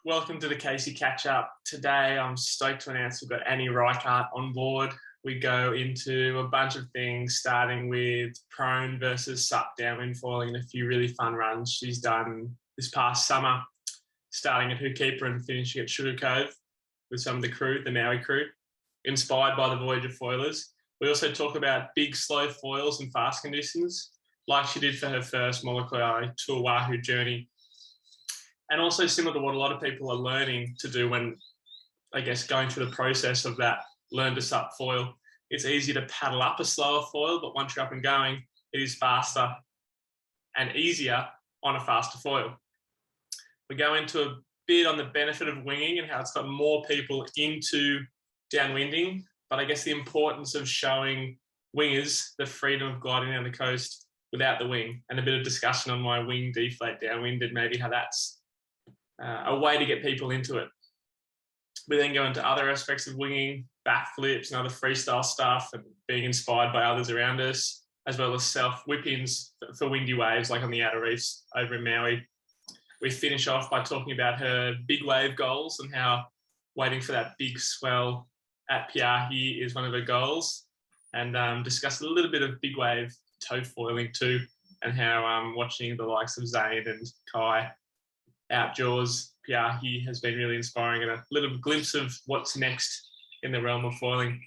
Welcome to the Casey Catch Up. Today, I'm stoked to announce we've got Annie Reickert on board. We go into a bunch of things, starting with prone versus SUP downwind foiling and a few really fun runs she's done this past summer, starting at Hookeeper and finishing at Sugar Cove with some of the crew, the Maui crew, inspired by the Voyager foilers. We also talk about big, slow foils and fast conditions, like she did for her first Molokai to Oahu journey. And also similar to what a lot of people are learning to do when, I guess, going through the process of that learn to SUP foil. It's easy to paddle up a slower foil, but once you're up and going, it is faster and easier on a faster foil. We go into a bit on the benefit of winging and how it's got more people into downwinding, but I guess the importance of showing wingers the freedom of gliding down the coast without the wing, and a bit of discussion on why wing deflate downwind and maybe how that's a way to get people into it. We then go into other aspects of winging, backflips and other freestyle stuff, and being inspired by others around us, as well as self-whippings for windy waves like on the outer reefs over in Maui. We finish off by talking about her big wave goals and how waiting for that big swell at Peahi is one of her goals, and discuss a little bit of big wave toe foiling too, and how watching the likes of Zane and Kai outjaws Peahi has been really inspiring, and a little glimpse of what's next in the realm of foiling.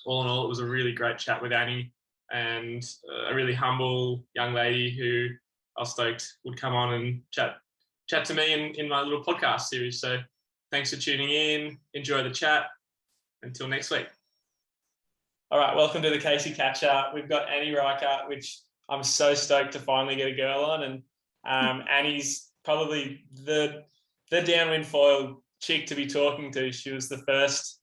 All in all, it was a really great chat with Annie, and a really humble young lady who I was stoked would come on and chat to me in my little podcast series. So thanks for tuning in. Enjoy the chat. Until next week. All right, welcome to the Casey Catch Up. We've got Annie Reickert, which I'm so stoked to finally get a girl on. And Annie's probably the downwind foil chick to be talking to. She was the first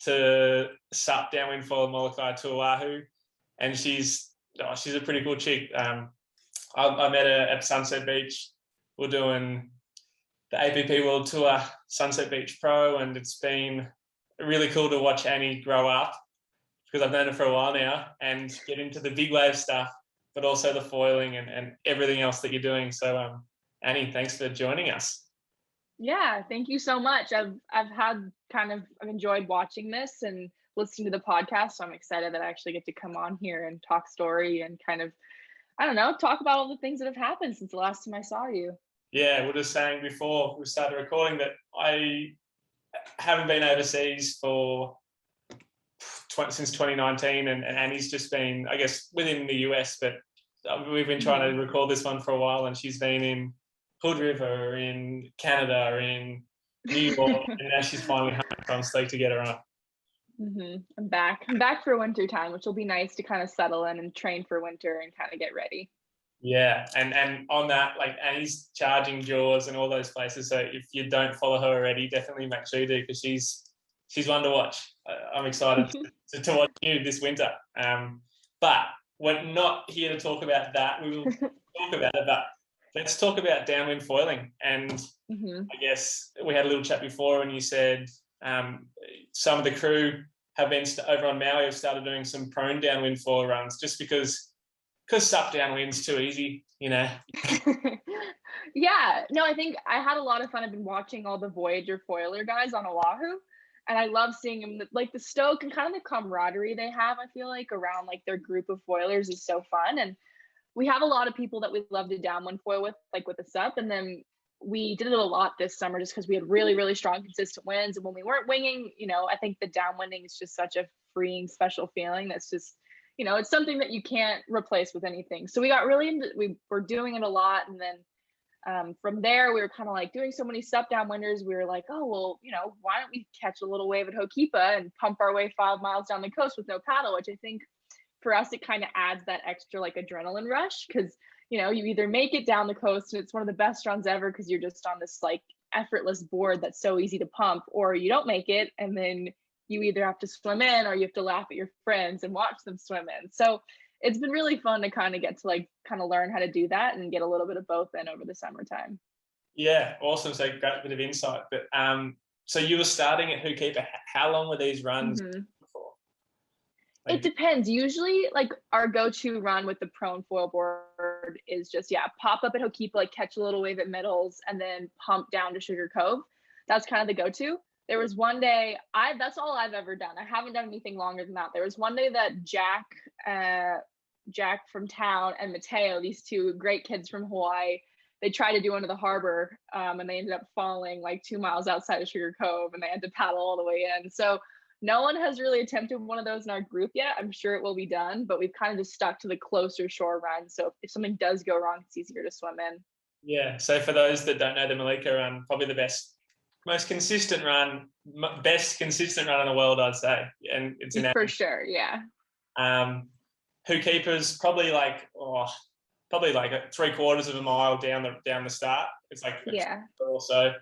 to SUP downwind foil Molokai to Oahu, and she's a pretty cool chick. I met her at Sunset Beach. We're doing the APP World Tour Sunset Beach Pro, and it's been really cool to watch Annie grow up, because I've known her for a while now, and get into the big wave stuff, but also the foiling and everything else that you're doing. So Annie, thanks for joining us. Yeah, thank you so much. I've enjoyed watching this and listening to the podcast, so I'm excited that I actually get to come on here and talk story and talk about all the things that have happened since the last time I saw you. Yeah, we were just saying before we started recording that I haven't been overseas since 2019, and Annie's just been, I guess, within the US, but we've been trying to record this one for a while, and she's been in Hood River, in Canada, in New York, and now she's finally home, so I'm stoked to get her on. I'm back for winter time, which will be nice to kind of settle in and train for winter and kind of get ready. Yeah, and on that, like, Annie's charging jaws and all those places, so if you don't follow her already, definitely make sure you do, because she's one to watch. I'm excited to watch you this winter. But we're not here to talk about that. We will talk about it, but let's talk about downwind foiling. And I guess we had a little chat before, and you said some of the crew have been over on Maui have started doing some prone downwind foil runs, just because SUP downwind's too easy, you know. Yeah, no, I think I had a lot of fun. I've been watching all the Voyager foiler guys on Oahu, and I love seeing them, like the stoke and kind of the camaraderie they have. I feel like around like their group of foilers is so fun, and we have a lot of people that we love to downwind foil with, like with the SUP, and then we did it a lot this summer just because we had really, really strong, consistent winds. And when we weren't winging, I think the downwinding is just such a freeing, special feeling. That's just, it's something that you can't replace with anything. So we got really into, we were doing it a lot. And then from there, we were kind of like doing so many SUP downwinders. We were like, oh, well, why don't we catch a little wave at Hookeeper and pump our way 5 miles down the coast with no paddle, which I think for us, it kind of adds that extra like adrenaline rush, because you either make it down the coast and it's one of the best runs ever because you're just on this like effortless board that's so easy to pump, or you don't make it and then you either have to swim in or you have to laugh at your friends and watch them swim in. So it's been really fun to kind of get to like kind of learn how to do that and get a little bit of both in over the summertime. Yeah, awesome. So great bit of insight. But so you were starting at Hookeeper. How long were these runs before? It depends. Usually, like our go-to run with the prone foil board is just pop up at Hookeeper, like catch a little wave at middles, and then pump down to Sugar Cove. that's kind of the go-to. There was one day, that's all I've ever done. I haven't done anything longer than that. There was one day that Jack from town and Mateo, these two great kids from Hawaii, they tried to do under the harbor, and they ended up falling like 2 miles outside of Sugar Cove, and they had to paddle all the way in. So no one has really attempted one of those in our group yet. I'm sure it will be done, but we've kind of just stuck to the closer shore run. So if something does go wrong, it's easier to swim in. Yeah. So for those that don't know the Molokai run, probably the most consistent run, best consistent run in the world, I'd say. And it's in for sure. Yeah. Who keepers probably like 3/4 of a mile down the start. It's like or so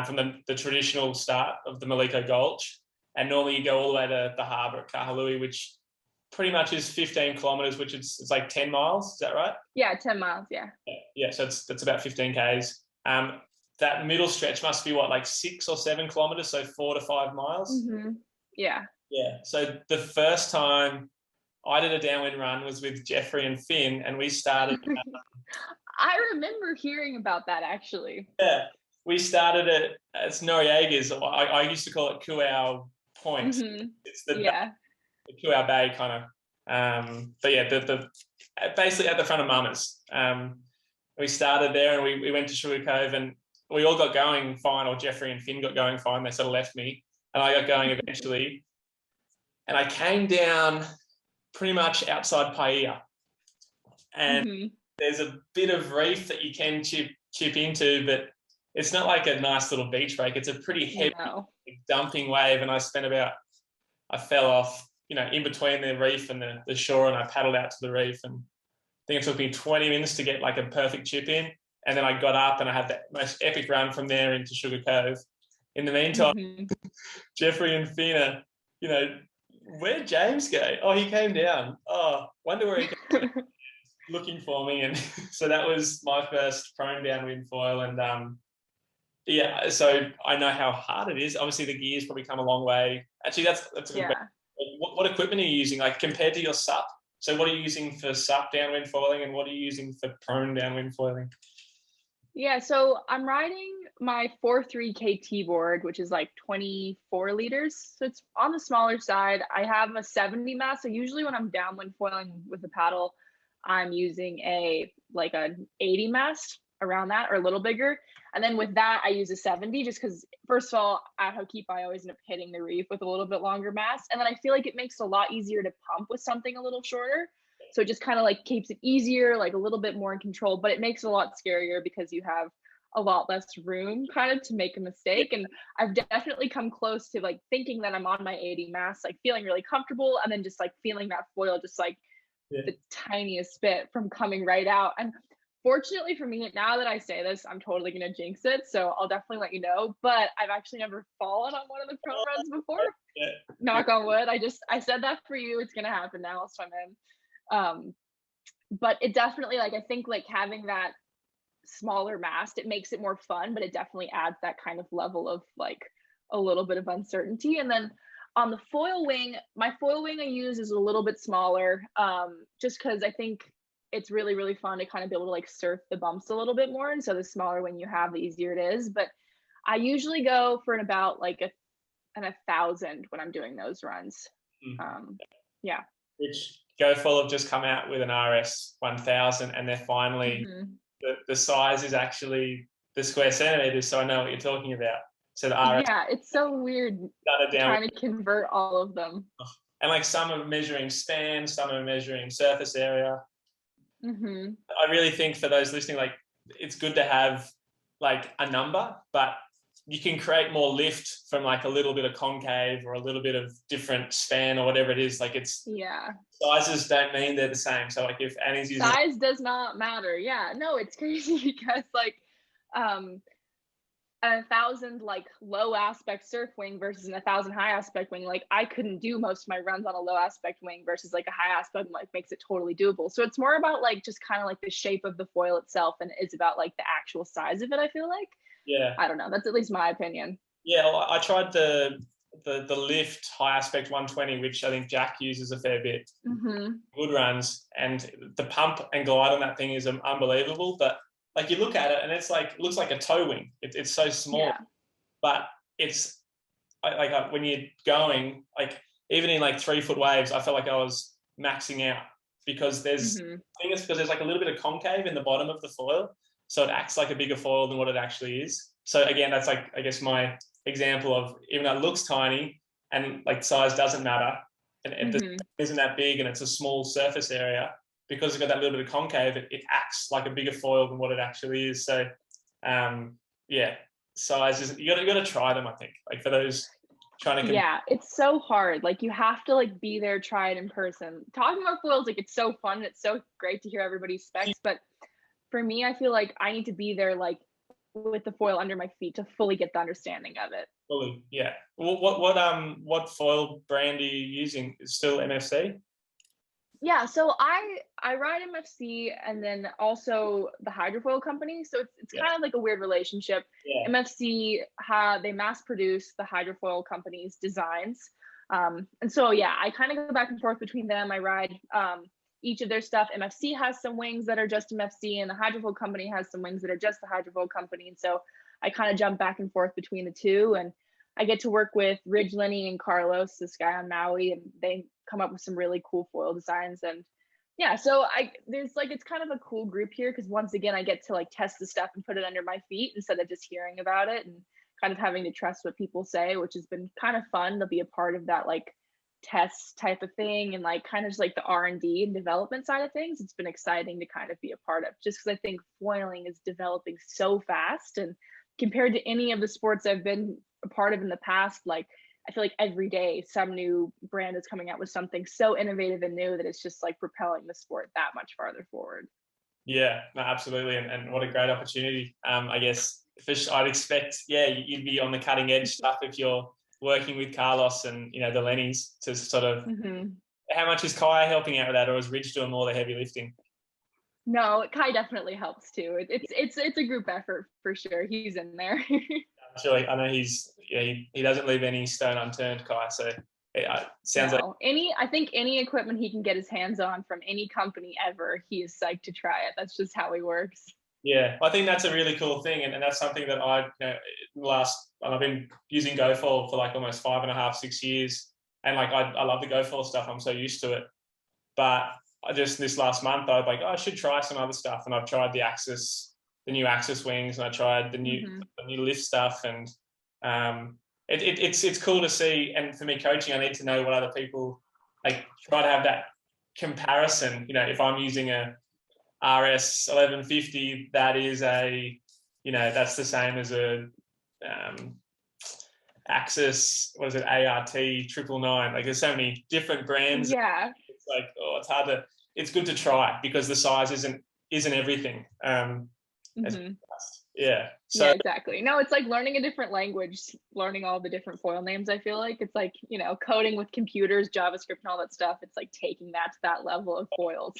from the traditional start of the Molokai Gulch, and normally you go all the way to the harbour at Kahului, which pretty much is 15 kilometres, which it's like 10 miles. Is that right? Yeah, 10 miles. Yeah. Yeah. So that's about 15 k's. That middle stretch must be like 6 or 7 kilometres, so 4 to 5 miles. Mm-hmm. Yeah. Yeah. So the first time I did a downwind run was with Jeffrey and Finn, and we started. I remember hearing about that actually. Yeah, we started at Noriega's. I used to call it Kuau Point. Mm-hmm. It's the Kuau Bay kind of. But yeah, the basically at the front of Mama's. We started there, and we went to Sugar Cove, and we all got going fine. Or Jeffrey and Finn got going fine. They sort of left me, and I got going eventually. And I came down pretty much outside Peahi, and there's a bit of reef that you can chip into, but it's not like a nice little beach break. It's a pretty heavy dumping wave, and I fell off, in between the reef and the shore, and I paddled out to the reef, and I think it took me 20 minutes to get like a perfect chip in, and then I got up and I had the most epic run from there into Sugar Cove. In the meantime, Jeffrey and Fina, where'd James go? Oh, he came down. Oh, wonder where he came looking for me. And so that was my first prone downwind foil. And so I know how hard it is. Obviously, the gear's probably come a long way. Actually, that's a good question. What equipment are you using, like compared to your SUP? So what are you using for SUP downwind foiling, and what are you using for prone downwind foiling? Yeah, so I'm riding my 4.3 KT board, which is like 24 liters. So it's on the smaller side. I have a 70 mast. So usually when I'm downwind foiling with the paddle, I'm using an 80 mast around that, or a little bigger. And then with that, I use a 70 just because, first of all, at Ho'okipa, I always end up hitting the reef with a little bit longer mast. And then I feel like it makes it a lot easier to pump with something a little shorter. So it just kind of like keeps it easier, like a little bit more in control, but it makes it a lot scarier because you have a lot less room kind of to make a mistake. And I've definitely come close to like thinking that I'm on my 80 mast, like feeling really comfortable, and then just like feeling that foil just like the tiniest bit from coming right out. And fortunately for me, now that I say this, I'm totally going to jinx it. So I'll definitely let you know, but I've actually never fallen on one of the pro runs before. Knock on wood. I said that for you. It's going to happen now. I'll swim in. But it definitely, like, I think like having that smaller mast, it makes it more fun, but it definitely adds that kind of level of like a little bit of uncertainty. And then on the foil wing, my foil wing I use is a little bit smaller, just because I think it's really, really fun to kind of be able to like surf the bumps a little bit more. And so the smaller wing you have, the easier it is. But I usually go for about like a 1,000 when I'm doing those runs. Which GoFull have just come out with an RS 1000, and they're finally the size is actually the square centimeters. So I know what you're talking about. So the RS, it's so weird trying to convert all of them. And like some are measuring span, some are measuring surface area. I really think for those listening, like it's good to have like a number, but you can create more lift from like a little bit of concave or a little bit of different span or whatever it is. Like it's sizes don't mean they're the same. So like if Annie's using size does not matter. Yeah, no, it's crazy because like 1,000 like low aspect surf wing versus 1,000 high aspect wing, like I couldn't do most of my runs on a low aspect wing versus like a high aspect, like makes it totally doable. So it's more about like just kind of like the shape of the foil itself, and it's about like the actual size of it, I feel like. I don't know, that's at least my opinion. Well, I tried the lift high aspect 120, which I think Jack uses a fair bit. Good runs, and the pump and glide on that thing is unbelievable. But like you look at it and it's like, it looks like a tow wing. It's so small. but it's like when you're going, like even in like 3 foot waves, I felt like I was maxing out because there's, I think it's because there's like a little bit of concave in the bottom of the foil. So it acts like a bigger foil than what it actually is. So again, that's like, I guess my example of, even though it looks tiny and like size doesn't matter, and it isn't that big and it's a small surface area, because it's got that little bit of concave, it acts like a bigger foil than what it actually is. So yeah, size is, you got to try them, I think, like for those trying to yeah, it's so hard. Like you have to like be there, try it in person. Talking about foils, like it's so fun, it's so great to hear everybody's specs, but for me, I feel like I need to be there like with the foil under my feet to fully get the understanding of it. fully, yeah. What foil brand are you using? Is it still MFC? Yeah, so I ride MFC and then also the hydrofoil company. So it's kind of like a weird relationship. Yeah. MFC they mass produce the hydrofoil company's designs. And so yeah, I kind of go back and forth between them. I ride each of their stuff. MFC has some wings that are just MFC, and the hydrofoil company has some wings that are just the hydrofoil company. And so I kind of jump back and forth between the two, and I get to work with Ridge Lenny and Carlos, this guy on Maui, and they come up with some really cool foil designs. And yeah, so there's like, it's kind of a cool group here because once again, I get to like test the stuff and put it under my feet instead of just hearing about it and kind of having to trust what people say, which has been kind of fun to be a part of that like test type of thing, and like kind of just like the R&D and development side of things. It's been exciting to kind of be a part of, just because I think foiling is developing so fast, and compared to any of the sports I've been a part of in the past, like I feel like every day some new brand is coming out with something so innovative and new that it's just like propelling the sport that much farther forward. Yeah, no, absolutely, and what a great opportunity. I guess I'd expect, yeah, you'd be on the cutting edge stuff if you're working with Carlos and the Lennys to sort of. How much is Kai helping out with that, or is Ridge doing more of the heavy lifting? No, Kai definitely helps too. It's a group effort for sure. He's in there. Actually, I know he doesn't leave any stone unturned, Kai. So it sounds like I think any equipment he can get his hands on from any company ever, he is psyched to try it. That's just how he works. Yeah, I think that's a really cool thing, and that's something that I've been using GoFoil for like almost 5.5, 6 years, and like I love the GoFoil stuff. I'm so used to it, but I just this last month I was like, I should try some other stuff, and I've tried the new Axis wings, and I tried the new lift stuff, and it's cool to see. And for me coaching, I need to know what other people like, try to have that comparison. If I'm using a RS 1150, that is that's the same as a Axis, what is it, ART 999. Like there's so many different brands. Yeah, it's like, it's good to try, because the size isn't everything. Yeah. So, yeah, exactly. No, it's like learning a different language, learning all the different foil names. I feel like it's like, coding with computers, JavaScript and all that stuff. It's like taking that to that level of foils.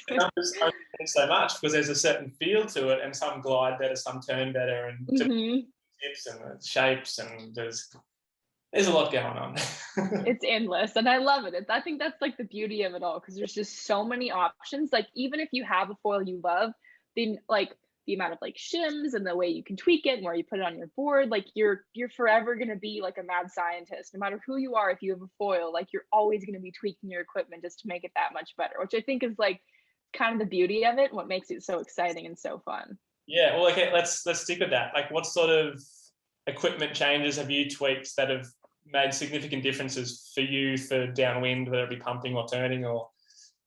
so much, because there's a certain feel to it, and some glide better, some turn better, and tips and shapes, and there's a lot going on. It's endless, and I love it. I think that's like the beauty of it all, because there's just so many options. Like even if you have a foil you love, then like the amount of like shims and the way you can tweak it and where you put it on your board, like you're forever going to be like a mad scientist. No matter who you are, if you have a foil, like you're always going to be tweaking your equipment just to make it that much better, which I think is like kind of the beauty of it, what makes it so exciting and so fun. Yeah, well, okay, let's stick with that. Like what sort of equipment changes have you tweaked that have made significant differences for you for downwind, whether it be pumping or turning or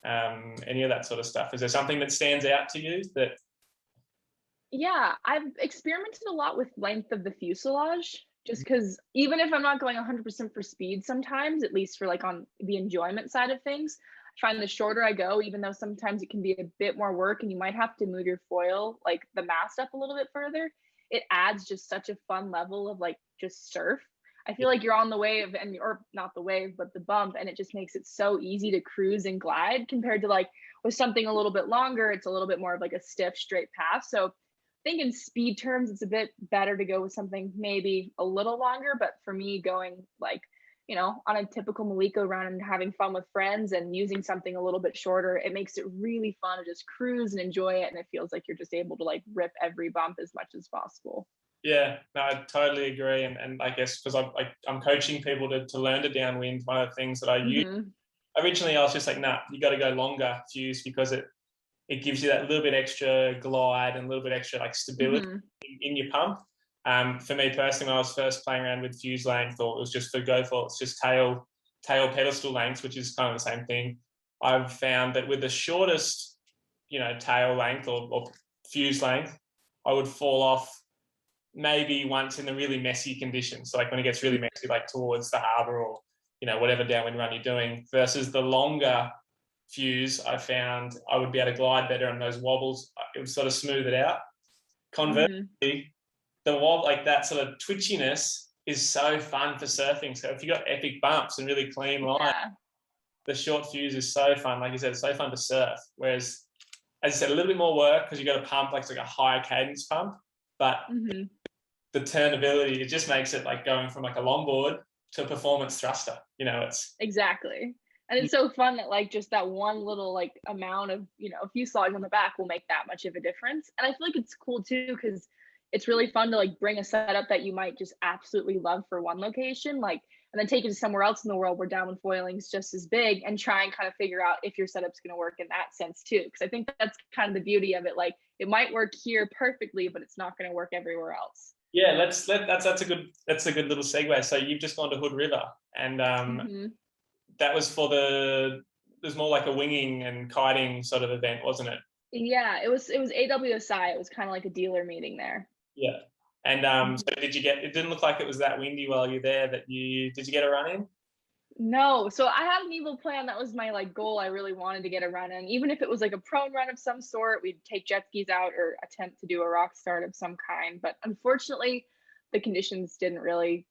any of that sort of stuff? Is there something that stands out to you that? Yeah, I've experimented a lot with length of the fuselage, just because even if I'm not going 100% for speed sometimes, at least for like on the enjoyment side of things, I find the shorter I go, even though sometimes it can be a bit more work and you might have to move your foil, like the mast up a little bit further, it adds just such a fun level of like just surf. I feel like you're on the wave or not the wave, but the bump, and it just makes it so easy to cruise and glide compared to like with something a little bit longer, it's a little bit more of like a stiff straight path. So I think in speed terms, it's a bit better to go with something maybe a little longer, but for me going like, on a typical Maliko run and having fun with friends and using something a little bit shorter, it makes it really fun to just cruise and enjoy it. And it feels like you're just able to like rip every bump as much as possible. Yeah, no, I totally agree. And I guess because I'm coaching people to learn to downwind, one of the things that I use, originally I was just like, nah, you got to go longer fuse because it gives you that little bit extra glide and a little bit extra like stability in your pump. For me personally, when I was first playing around with fuse length, or it was just it's just tail pedestal length, which is kind of the same thing. I've found that with the shortest, tail length or fuse length, I would fall off maybe once in the really messy conditions. So like when it gets really messy, like towards the harbour or, whatever downwind run you're doing, versus the longer fuse, I found I would be able to glide better on those wobbles. It would sort of smooth it out. Conversely, the wobble, like that sort of twitchiness is so fun for surfing. So if you got epic bumps and really clean line, the short fuse is so fun. Like you said, it's so fun to surf. Whereas, as I said, a little bit more work because you got to pump like it's like a higher cadence pump, but the turnability, it just makes it like going from like a longboard to a performance thruster. It's exactly. And it's so fun that like just that one little like amount of, fuselage on the back will make that much of a difference. And I feel like it's cool too, because it's really fun to like bring a setup that you might just absolutely love for one location, like, and then take it to somewhere else in the world where downwind foiling is just as big and try and kind of figure out if your setup's going to work in that sense too. Because I think that's kind of the beauty of it. Like it might work here perfectly, but it's not going to work everywhere else. Yeah, that's a good little segue. So you've just gone to Hood River, and that was it was more like a winging and kiting sort of event, wasn't it? Yeah, it was AWSI. It was kind of like a dealer meeting there. Yeah. And so it didn't look like it was that windy while you're there did you get a run in? No, so I had an evil plan. That was my like goal. I really wanted to get a run in, even if it was like a prone run of some sort. We'd take jet skis out or attempt to do a rock start of some kind. But unfortunately, the conditions didn't really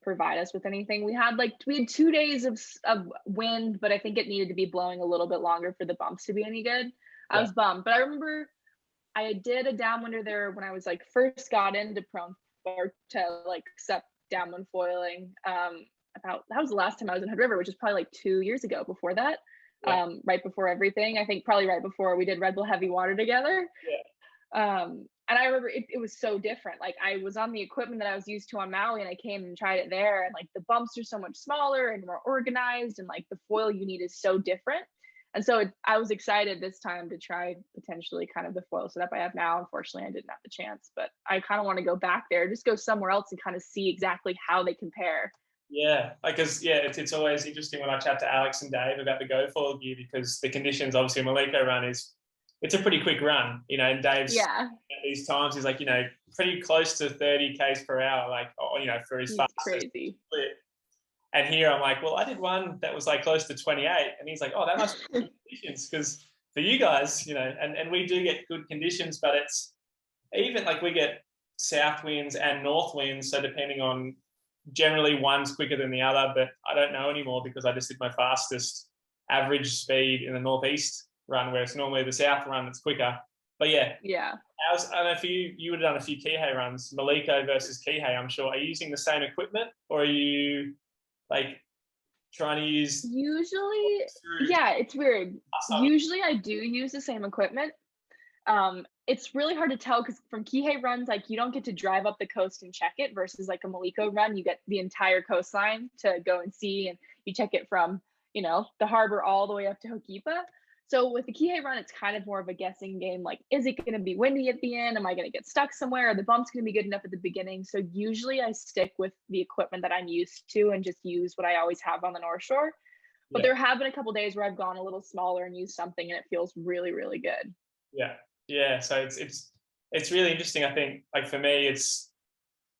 provide us with anything. We had 2 days of wind, but I think it needed to be blowing a little bit longer for the bumps to be any good. I was bummed, but I remember I did a downwinder there when I was like first got into prone or to like SUP downwind foiling. That was the last time I was in Hood River, which is probably like 2 years ago. Before that, right before everything, I think probably right before we did Red Bull Heavy Water together. And I remember it was so different. Like I was on the equipment that I was used to on Maui, and I came and tried it there, and like the bumps are so much smaller and more organized, and like the foil you need is so different. And so I was excited this time to try potentially kind of the foil setup I have now. Unfortunately, I didn't have the chance, but I kind of want to go back there, just go somewhere else and kind of see exactly how they compare. Yeah, because it's always interesting when I chat to Alex and Dave about the go foil gear, because the conditions, obviously, a Molokai run it's a pretty quick run, and Dave's at these times he's like, pretty close to 30 k's per hour, like, for his fastest crazy split. And here I'm like, well, I did one that was like close to 28, and he's like, oh, that must be good conditions, because for you guys, and we do get good conditions, but it's even like we get south winds and north winds, so depending on, generally one's quicker than the other, but I don't know anymore because I just did my fastest average speed in the northeast run, where it's normally the south run that's quicker. But yeah, I don't know if you would have done a few Peahi runs, Molokai versus Peahi, I'm sure. Are you using the same equipment, or are you like trying to use? Usually, yeah, it's weird. Usually I do use the same equipment. It's really hard to tell because from Peahi runs, like you don't get to drive up the coast and check it, versus like a Molokai run, you get the entire coastline to go and see, and you check it from, the harbor all the way up to Hokipa. So with the Peahi run, it's kind of more of a guessing game. Like, is it going to be windy at the end? Am I going to get stuck somewhere? Are the bumps going to be good enough at the beginning? So usually I stick with the equipment that I'm used to and just use what I always have on the North Shore. But there have been a couple of days where I've gone a little smaller and used something, and it feels really, really good. Yeah. So it's really interesting. I think, like for me, it's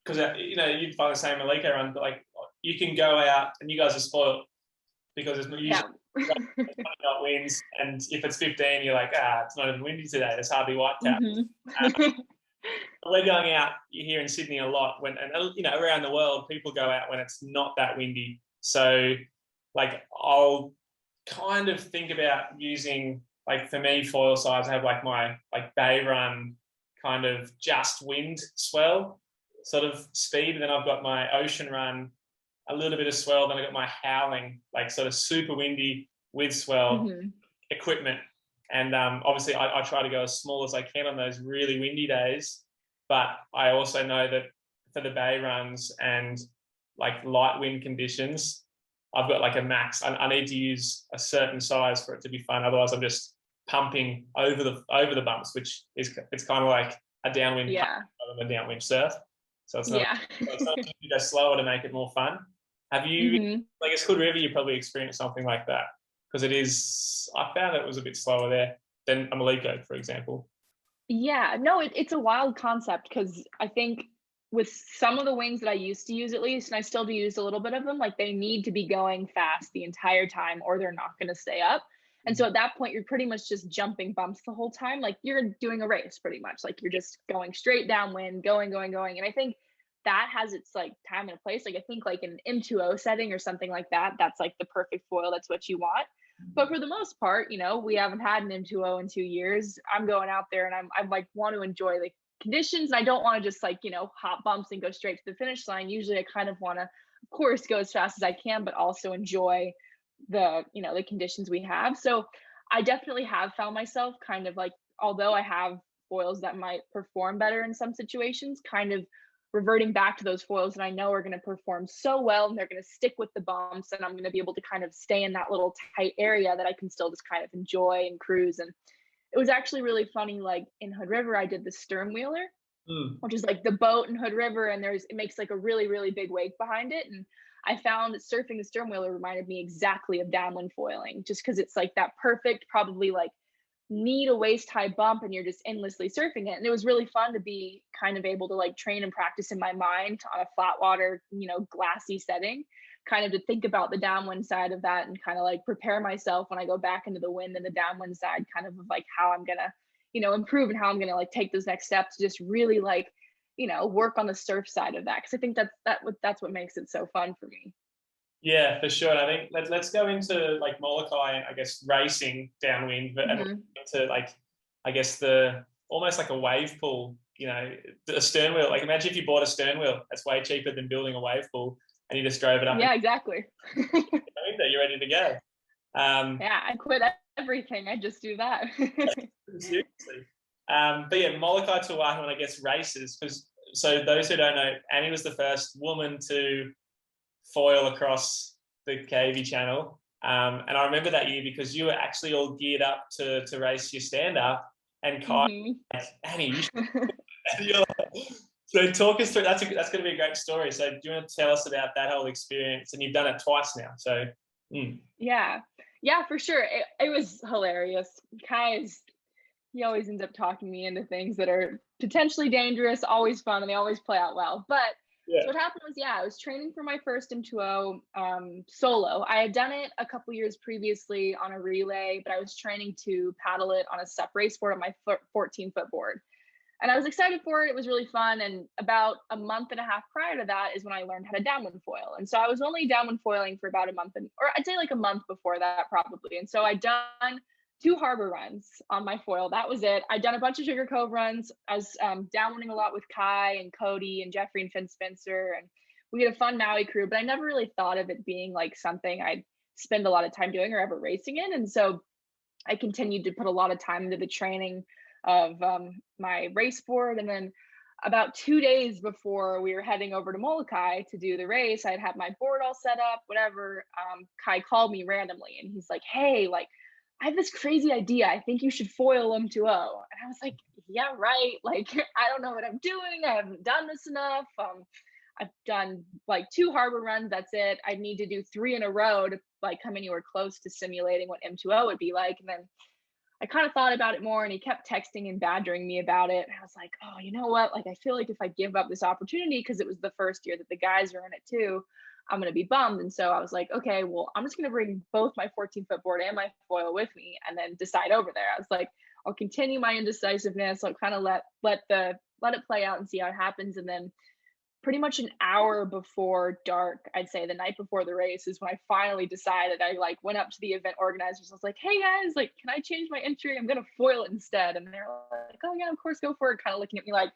because you'd find the same Molokai run, but like you can go out and you guys are spoiled because it's usually not winds, and if it's 15, you're like, it's not even windy today. There's hardly white cap. We're going out here in Sydney a lot and around the world, people go out when it's not that windy. So like I'll kind of think about using, like for me, foil size, I have like my like bay run kind of just wind swell sort of speed, and then I've got my ocean run, a little bit of swell, then I got my howling, like sort of super windy with swell equipment. And obviously I try to go as small as I can on those really windy days, But I also know that for the bay runs and like light wind conditions, I've got like a max. I need to use a certain size for it to be fun. Otherwise, I'm just pumping over the bumps, which is, it's kind of like a downwind pump rather than a downwind surf. So it's not, it's not you go slower to make it more fun. Have you, I guess Hood River, you probably experienced something like that, because it is, I found it was a bit slower there than a Molokai, for example. Yeah, no, it's a wild concept because I think with some of the wings that I used to use, at least, and I still do use a little bit of them, like they need to be going fast the entire time or they're not going to stay up. And so at that point, you're pretty much just jumping bumps the whole time. Like you're doing a race pretty much. Like you're just going straight downwind, going. And I think that has its like time and place. Like I think like an M2O setting or something like that, that's like the perfect foil. That's what you want. But for the most part, you know, we haven't had an M2O in 2 years. I'm going out there and I'm like want to enjoy the conditions. And I don't want to just like, you know, hop bumps and go straight to the finish line. Usually I kind of want to, of course, go as fast as I can, but also enjoy the, you know, the conditions we have. So I definitely have found myself kind of like, although I have foils that might perform better in some situations, kind of reverting back to those foils that I know are going to perform so well and they're going to stick with the bumps and I'm going to be able to kind of stay in that little tight area that I can still just kind of enjoy and cruise. And it was actually really funny, like in Hood River I did the stern wheeler, which is like the boat in Hood River, and it makes like a really, really big wake behind it. And I found that surfing the stern wheeler reminded me exactly of downwind foiling, just because it's like that perfect, probably like need a waist high bump and you're just endlessly surfing it. And it was really fun to be kind of able to like train and practice in my mind on a flat water, you know, glassy setting, kind of to think about the downwind side of that and kind of like prepare myself when I go back into the wind and the downwind side, kind of like how I'm gonna, you know, improve and how I'm gonna like take those next steps to just really like, you know, work on the surf side of that. Cause I think that's what makes it so fun for me. Yeah, for sure. I think let's go into like Molokai, I guess, racing downwind, but and into like, I guess the almost like a wave pool, you know, a stern wheel. Like imagine if you bought a stern wheel, that's way cheaper than building a wave pool, and you just drove it up. Yeah, exactly. You're ready to go. Yeah, I quit everything. I just do that. Seriously. But yeah, Molokai to Oahu, and I guess races, because so those who don't know, Annie was the first woman to foil across the KV channel. And I remember that year because you were actually all geared up to race your stand-up, and Kai, Annie, you should. So talk us through, that's going to be a great story. So do you want to tell us about that whole experience? And you've done it twice now, so. Yeah, for sure. It was hilarious. He always ends up talking me into things that are potentially dangerous, always fun, and they always play out well. But so what happened was, I was training for my first M2O solo. I had done it a couple years previously on a relay, but I was training to paddle it on a SUP race board on my 14-foot board. And I was excited for it. It was really fun. And about a month and a half prior to that is when I learned how to downwind foil. And so I was only downwind foiling for about a month, or I'd say like a month before that probably. And so I'd done 2 harbor runs on my foil. That was it. I'd done a bunch of Sugar Cove runs. I was downwinding a lot with Kai and Cody and Jeffrey and Finn Spencer. And we had a fun Maui crew, but I never really thought of it being like something I'd spend a lot of time doing or ever racing in. And so I continued to put a lot of time into the training of my race board. And then about 2 days before we were heading over to Molokai to do the race, I'd had my board all set up, whatever. Kai called me randomly and he's like, hey, like, I have this crazy idea. I think you should foil M2O. And I was like, yeah, right. Like, I don't know what I'm doing. I haven't done this enough. I've done like 2 harbor runs. That's it. I need to do 3 in a row to like come anywhere close to simulating what M2O would be like. And then I kind of thought about it more and he kept texting and badgering me about it. And I was like, oh, you know what? Like, I feel like if I give up this opportunity, because it was the first year that the guys are in it too, I'm going to be bummed. And so I was like, okay, well, I'm just going to bring both my 14-foot board and my foil with me and then decide over there. I was like, I'll continue my indecisiveness. I'll kind of let it play out and see how it happens. And then pretty much an hour before dark, I'd say the night before the race, is when I finally decided. I like went up to the event organizers. I was like, hey guys, like, can I change my entry? I'm going to foil it instead. And they're like, oh yeah, of course, go for it. Kind of looking at me like,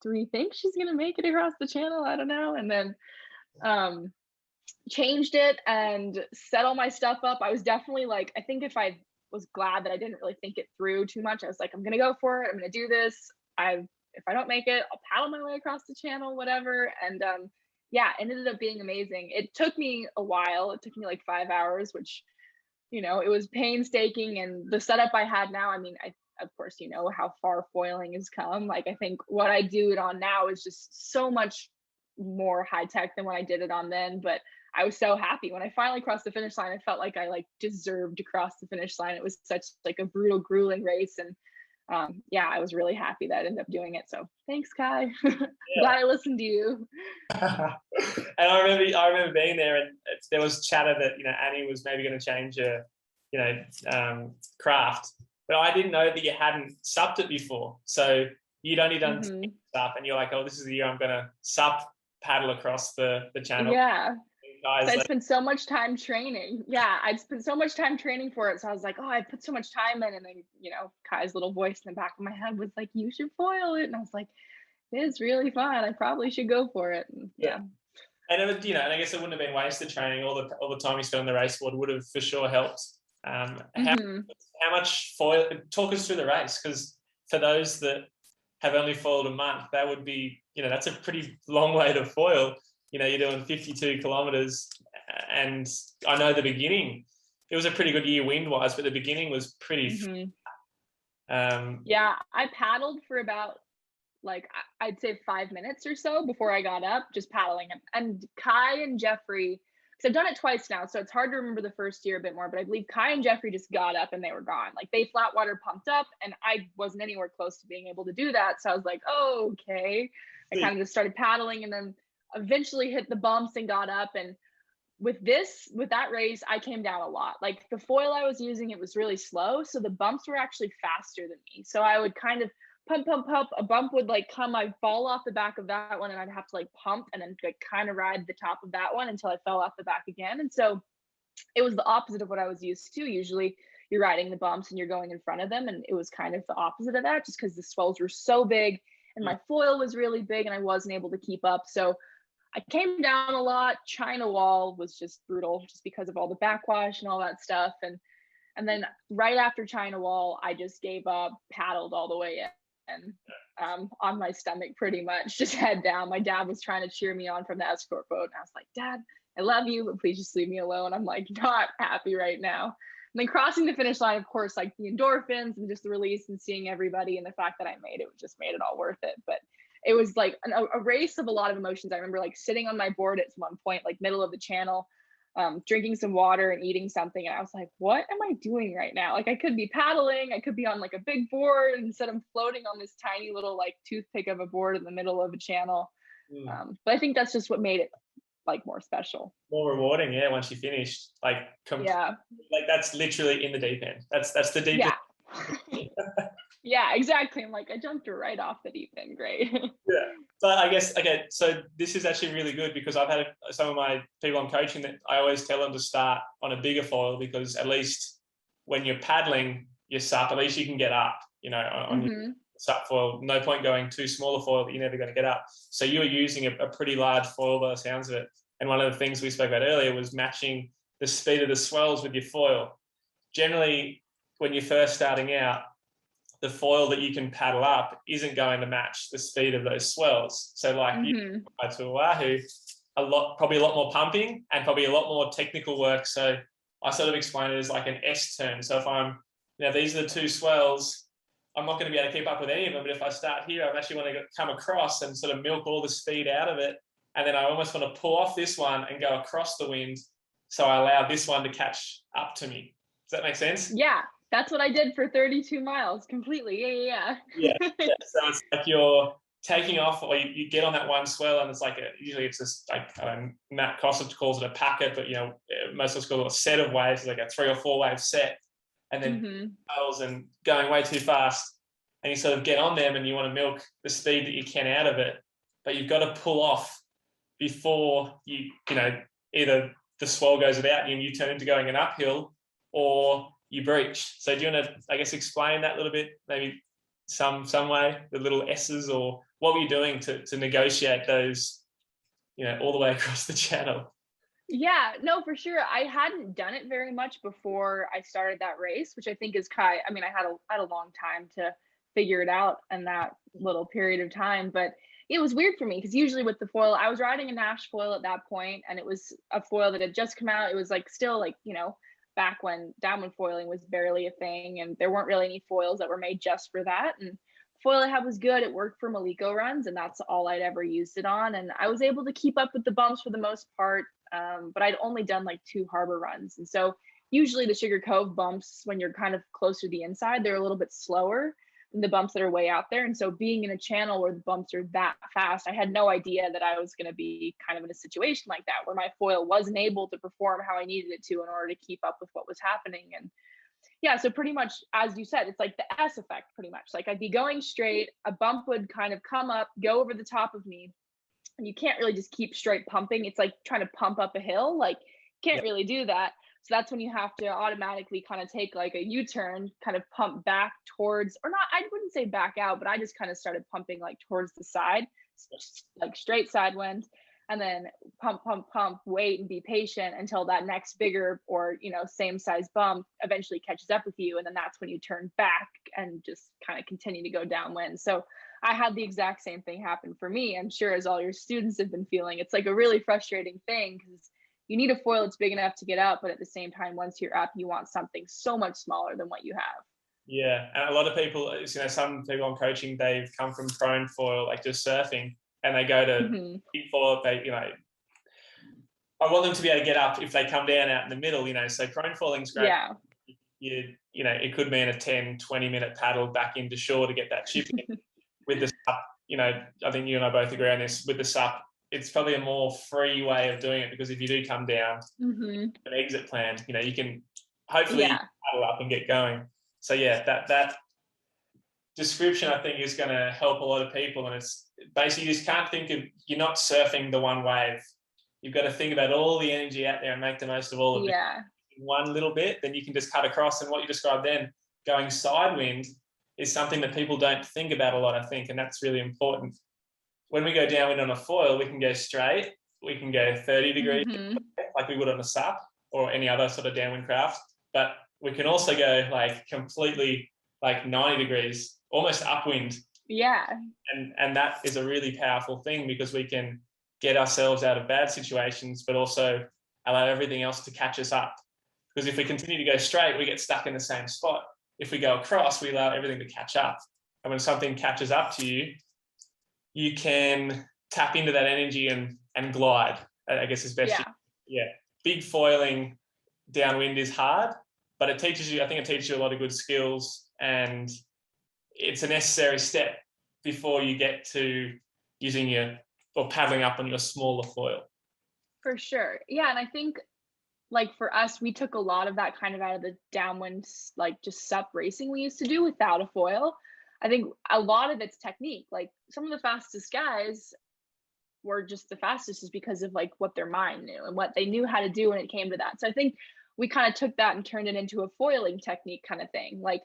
do we think she's going to make it across the channel? I don't know. And then changed it and set all my stuff up. I was definitely like, I think if I was glad that I didn't really think it through too much. I was like, I'm going to go for it. I'm going to do this. I if I don't make it, I'll paddle my way across the channel, whatever. And yeah, it ended up being amazing. It took me a while. It took me like 5 hours, which, it was painstaking. And the setup I had now, I mean, of course, how far foiling has come. Like, I think what I do it on now is just so much more high tech than when I did it on then. But I was so happy when I finally crossed the finish line. I felt like I like deserved to cross the finish line. It was such like a brutal, grueling race. And yeah, I was really happy that I ended up doing it. So thanks, Kai. Glad I listened to you. And I remember being there, and there was chatter that Annie was maybe going to change her craft, but I didn't know that you hadn't supped it before. So you'd only done SUP, and you're like, oh, this is the year I'm going to SUP paddle across the channel. Yeah. So I spent so much time training. Yeah, I'd spent so much time training for it. So I was like, oh, I put so much time in. And then, Kai's little voice in the back of my head was like, you should foil it. And I was like, it's really fun. I probably should go for it. And, yeah. And it was, and I guess it wouldn't have been wasted training. All the time you spent on the race board would have for sure helped. How much foil? Talk us through the race, because for those that have only foiled a month, that would be, that's a pretty long way to foil. You're doing 52 kilometers, and I know the beginning, it was a pretty good year wind-wise, but the beginning was pretty. Yeah, I paddled for about, like, I'd say 5 minutes or so before I got up, just paddling. And Kai and Jeffrey, because I've done it twice now, so it's hard to remember the first year a bit more, but I believe Kai and Jeffrey just got up and they were gone. Like, they flat water pumped up, and I wasn't anywhere close to being able to do that. So I was like, oh, okay. I kind of just started paddling, and then eventually hit the bumps and got up. And with that race, I came down a lot. Like, the foil I was using, it was really slow, so the bumps were actually faster than me. So I would kind of pump, a bump would like come, I'd fall off the back of that one, and I'd have to like pump and then like kind of ride the top of that one until I fell off the back again. And so it was the opposite of what I was used to. Usually you're riding the bumps and you're going in front of them, and it was kind of the opposite of that, just because the swells were so big and my foil was really big and I wasn't able to keep up. So I came down a lot. China wall was just brutal, just because of all the backwash and all that stuff. And then right after China wall, I just gave up, paddled all the way in, on my stomach, pretty much, just head down. My dad was trying to cheer me on from the escort boat, and I was like, Dad, I love you, but please just leave me alone. I'm like not happy right now. And then crossing the finish line, of course, like the endorphins and just the release and seeing everybody and the fact that I made it just made it all worth it. But it was like a race of a lot of emotions. I remember like sitting on my board at one point, like middle of the channel, drinking some water and eating something. And I was like, what am I doing right now? Like, I could be paddling, I could be on like a big board, instead I'm floating on this tiny little like toothpick of a board in the middle of a channel. But I think that's just what made it like more special, more rewarding. Yeah, once you finished, like like that's literally in the deep end. That's the deep end. Yeah, exactly. I'm like, I jumped right off the deep end. Great. Yeah. But I guess, okay, so this is actually really good, because I've had some of my people I'm coaching that I always tell them to start on a bigger foil, because at least when you're paddling your SUP, at least you can get up, on your SUP foil. No point going too small a foil that you're never going to get up. So you were using a pretty large foil by the sounds of it. And one of the things we spoke about earlier was matching the speed of the swells with your foil. Generally, when you're first starting out, the foil that you can paddle up isn't going to match the speed of those swells. So like you to Oahu, probably a lot more pumping and probably a lot more technical work. So I sort of explain it as like an S turn. So if I'm, these are the two swells, I'm not going to be able to keep up with any of them. But if I start here, I actually want to come across and sort of milk all the speed out of it. And then I almost want to pull off this one and go across the wind. So I allow this one to catch up to me. Does that make sense? Yeah. That's what I did for 32 miles completely. Yeah. So it's like you're taking off, or you get on that one swell, and it's like usually it's just like Matt Cossett calls it a packet, but most of us call it a set of waves, like a 3 or 4 wave set, and then and going way too fast, and you sort of get on them and you want to milk the speed that you can out of it, but you've got to pull off before you either the swell goes without you and you turn into going an uphill, or you breach. So do you want to, I guess, explain that a little bit, maybe some way, the little S's, or what were you doing to negotiate those, all the way across the channel? Yeah, no, for sure. I hadn't done it very much before I started that race, which I think is I mean, I had a long time to figure it out in that little period of time. But it was weird for me because usually with the foil, I was riding a Nash foil at that point, and it was a foil that had just come out. It was like still like, you know, back when downwind foiling was barely a thing, and there weren't really any foils that were made just for that. And the foil I had was good. It worked for Maliko runs, and that's all I'd ever used it on. And I was able to keep up with the bumps for the most part, but I'd only done like 2 harbor runs. And so usually the Sugar Cove bumps, when you're kind of closer to the inside, they're a little bit slower than the bumps that are way out there. And so being in a channel where the bumps are that fast, I had no idea that I was going to be kind of in a situation like that, where my foil wasn't able to perform how I needed it to in order to keep up with what was happening. And yeah, so pretty much, as you said, it's like the S effect pretty much. Like I'd be going straight, a bump would kind of come up, go over the top of me, and you can't really just keep straight pumping. It's like trying to pump up a hill. Like, can't really do that. So that's when you have to automatically kind of take like a U-turn, kind of pump back towards, or not, I wouldn't say back out, but I just kind of started pumping like towards the side, like straight side wind, and then pump, pump, pump, wait and be patient until that next bigger or, you know, same size bump eventually catches up with you. And then that's when you turn back and just kind of continue to go downwind. So I had the exact same thing happen for me. I'm sure as all your students have been feeling. It's like a really frustrating thing because you need a foil that's big enough to get up, but at the same time, once you're up, you want something so much smaller than what you have. Yeah, and a lot of people, you know, some people I'm coaching, they've come from prone foil, like just surfing, and they go to big foil. They, you know, I want them to be able to get up if they come down out in the middle, you know. So prone foiling's great. Yeah. You know, it could mean a 10, 20-minute paddle back into shore to get that chip in. With the SUP, you know, I think you and I both agree on this. With the SUP, it's probably a more free way of doing it, because if you do come down, an exit plan, you know, you can hopefully paddle up and get going. So yeah, that description I think is going to help a lot of people. And it's basically, you just can't think of, you're not surfing the one wave. You've got to think about all the energy out there and make the most of all of it. In one little bit, then you can just cut across. And what you described then, going sidewind, is something that people don't think about a lot, I think, and that's really important. When we go downwind on a foil, we can go straight, we can go 30 degrees, like we would on a SUP or any other sort of downwind craft, but we can also go like completely like 90 degrees, almost upwind. Yeah. And that is a really powerful thing, because we can get ourselves out of bad situations, but also allow everything else to catch us up. Because if we continue to go straight, we get stuck in the same spot. If we go across, we allow everything to catch up. And when something catches up to you, you can tap into that energy and glide, I guess, as best you can. Yeah. Big foiling downwind is hard, but it teaches you, I think it teaches you a lot of good skills, and it's a necessary step before you get to using or paddling up on your smaller foil. For sure. Yeah. And I think, like for us, we took a lot of that kind of out of the downwind, like just SUP racing we used to do without a foil. I think a lot of it's technique. Like some of the fastest guys were just the fastest just because of like what their mind knew and what they knew how to do when it came to that. So I think we kind of took that and turned it into a foiling technique kind of thing. Like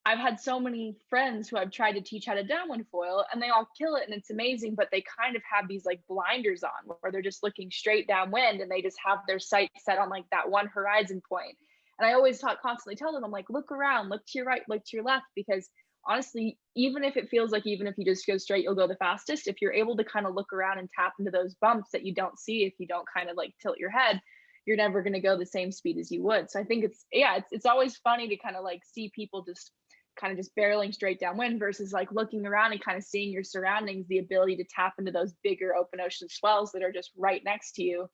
I've had so many friends who I've tried to teach how to downwind foil, and they all kill it and it's amazing, but they kind of have these like blinders on where they're just looking straight downwind and they just have their sight set on like that one horizon point. And I always constantly tell them, I'm like, look around, look to your right, look to your left, because honestly, even if it feels like even if you just go straight, you'll go the fastest, if you're able to kind of look around and tap into those bumps that you don't see if you don't kind of like tilt your head, you're never going to go the same speed as you would. So I think it's always funny to kind of like see people just kind of just barreling straight downwind versus like looking around and kind of seeing your surroundings. The ability to tap into those bigger open ocean swells that are just right next to you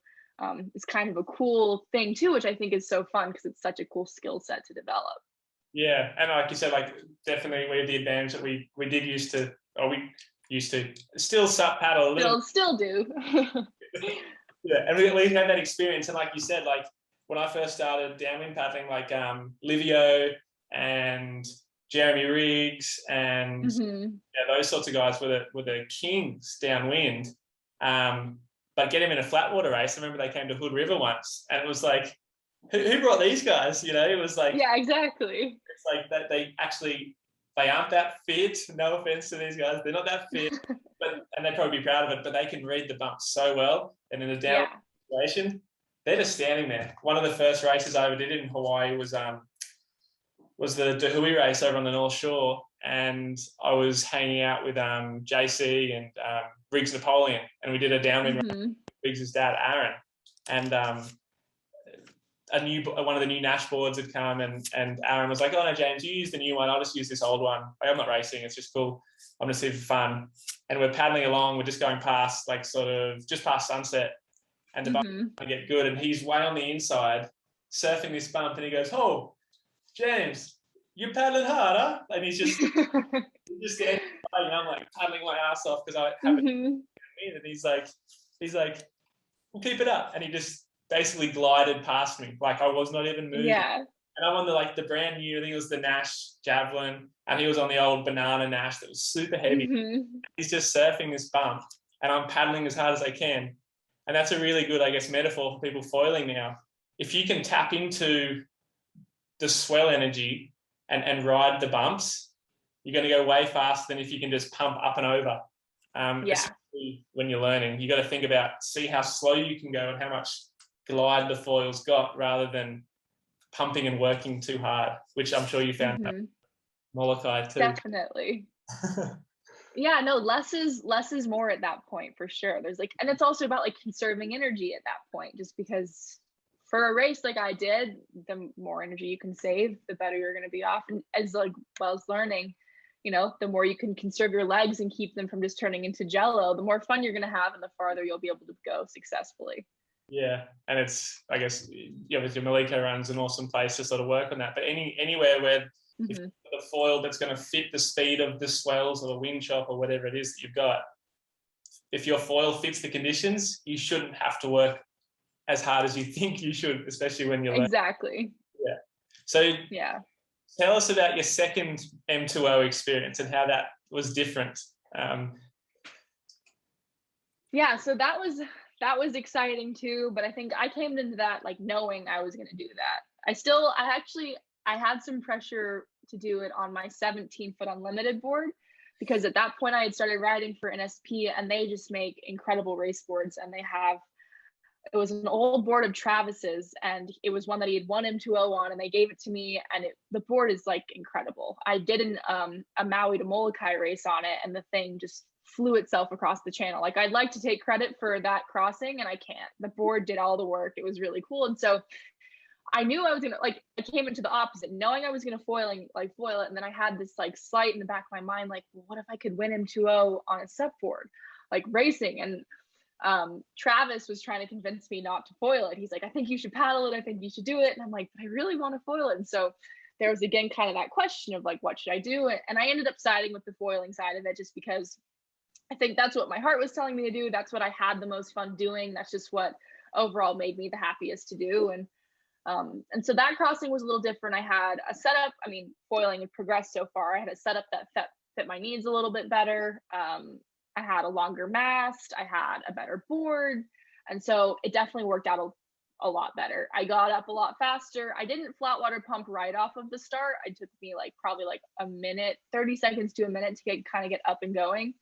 is kind of a cool thing too, which I think is so fun because it's such a cool skill set to develop. Yeah, and like you said, like definitely we have the advantage that we used to still SUP paddle a little. Still do. Yeah, and we had that experience, and like you said, like when I first started downwind paddling, like Livio and Jeremy Riggs and those sorts of guys were the kings downwind. But get him in a flatwater race. I remember they came to Hood River once, and it was like, who brought these guys? You know, it was like, yeah, exactly. It's like that they aren't that fit. No offense to these guys, they're not that fit, and they'd probably be proud of it. But they can read the bumps so well, and in a down situation, they're just standing there. One of the first races I ever did in Hawaii was the Dahui race over on the North Shore, and I was hanging out with JC and Riggs Napoleon, and we did a downwind run with Riggs' dad, Aaron, and one of the new Nash boards had come, and Aaron was like, "Oh no, James, you use the new one. I'll just use this old one. Like, I'm not racing. It's just cool. I'm just here for fun." And we're paddling along. We're just going past, like, sort of just past sunset, and the bump to get good. And he's way on the inside, surfing this bump, and he goes, "Oh, James, you're paddling hard, huh?" And he's just getting, I'm like paddling my ass off because I haven't. And he's like, "Well, keep it up." And he just basically glided past me, like I was not even moving. Yeah. And I'm on the brand new, I think it was the Nash Javelin, and he was on the old banana Nash that was super heavy. He's just surfing this bump, and I'm paddling as hard as I can. And that's a really good, I guess, metaphor for people foiling now. If you can tap into the swell energy and ride the bumps, you're going to go way faster than if you can just pump up and over. Especially when you're learning, you got to think about, see how slow you can go and how much glide the foil's got, rather than pumping and working too hard, which I'm sure you found at Molokai too. Definitely. Yeah, no, less is more at that point, for sure. There's and it's also about conserving energy at that point, just because for a race like I did, the more energy you can save, the better you're going to be off. And as well as learning, the more you can conserve your legs and keep them from just turning into jello, the more fun you're going to have and the farther you'll be able to go successfully. Yeah, and it's, I guess, with your Molokai runs, an awesome place to sort of work on that. But anywhere where if you've got a foil that's going to fit the speed of the swells or the wind chop or whatever it is that you've got, if your foil fits the conditions, you shouldn't have to work as hard as you think you should, especially when you're learning. Exactly. Yeah. So tell us about your second M2O experience and how that was different. Yeah, so that was exciting too, but I think I came into that knowing I was going to do that. I had some pressure to do it on my 17-foot unlimited board, because at that point I had started riding for NSP, and they just make incredible race boards. And it was an old board of Travis's, and it was one that he had won M2O on, and they gave it to me, and the board is incredible. I did a Maui to Molokai race on it, and the thing just flew itself across the channel. I'd like to take credit for that crossing, and I can't. The board did all the work. It was really cool. And so I knew I was gonna I came into the opposite, knowing I was gonna foil it, and then I had this slight in the back of my mind, well, what if I could win M2O on a SUP board, racing? And Travis was trying to convince me not to foil it. He's like, "I think you should paddle it. I think you should do it." And I'm like, "But I really want to foil it." And so there was again kind of that question of what should I do? And I ended up siding with the foiling side of it, just because I think that's what my heart was telling me to do. That's what I had the most fun doing. That's just what overall made me the happiest to do. And so that crossing was a little different. I had a setup. I mean, foiling had progressed so far. I had a setup that fit my needs a little bit better. I had a longer mast. I had a better board. And so it definitely worked out a lot better. I got up a lot faster. I didn't flat water pump right off of the start. It took me probably a minute, 30 seconds to a minute to get up and going.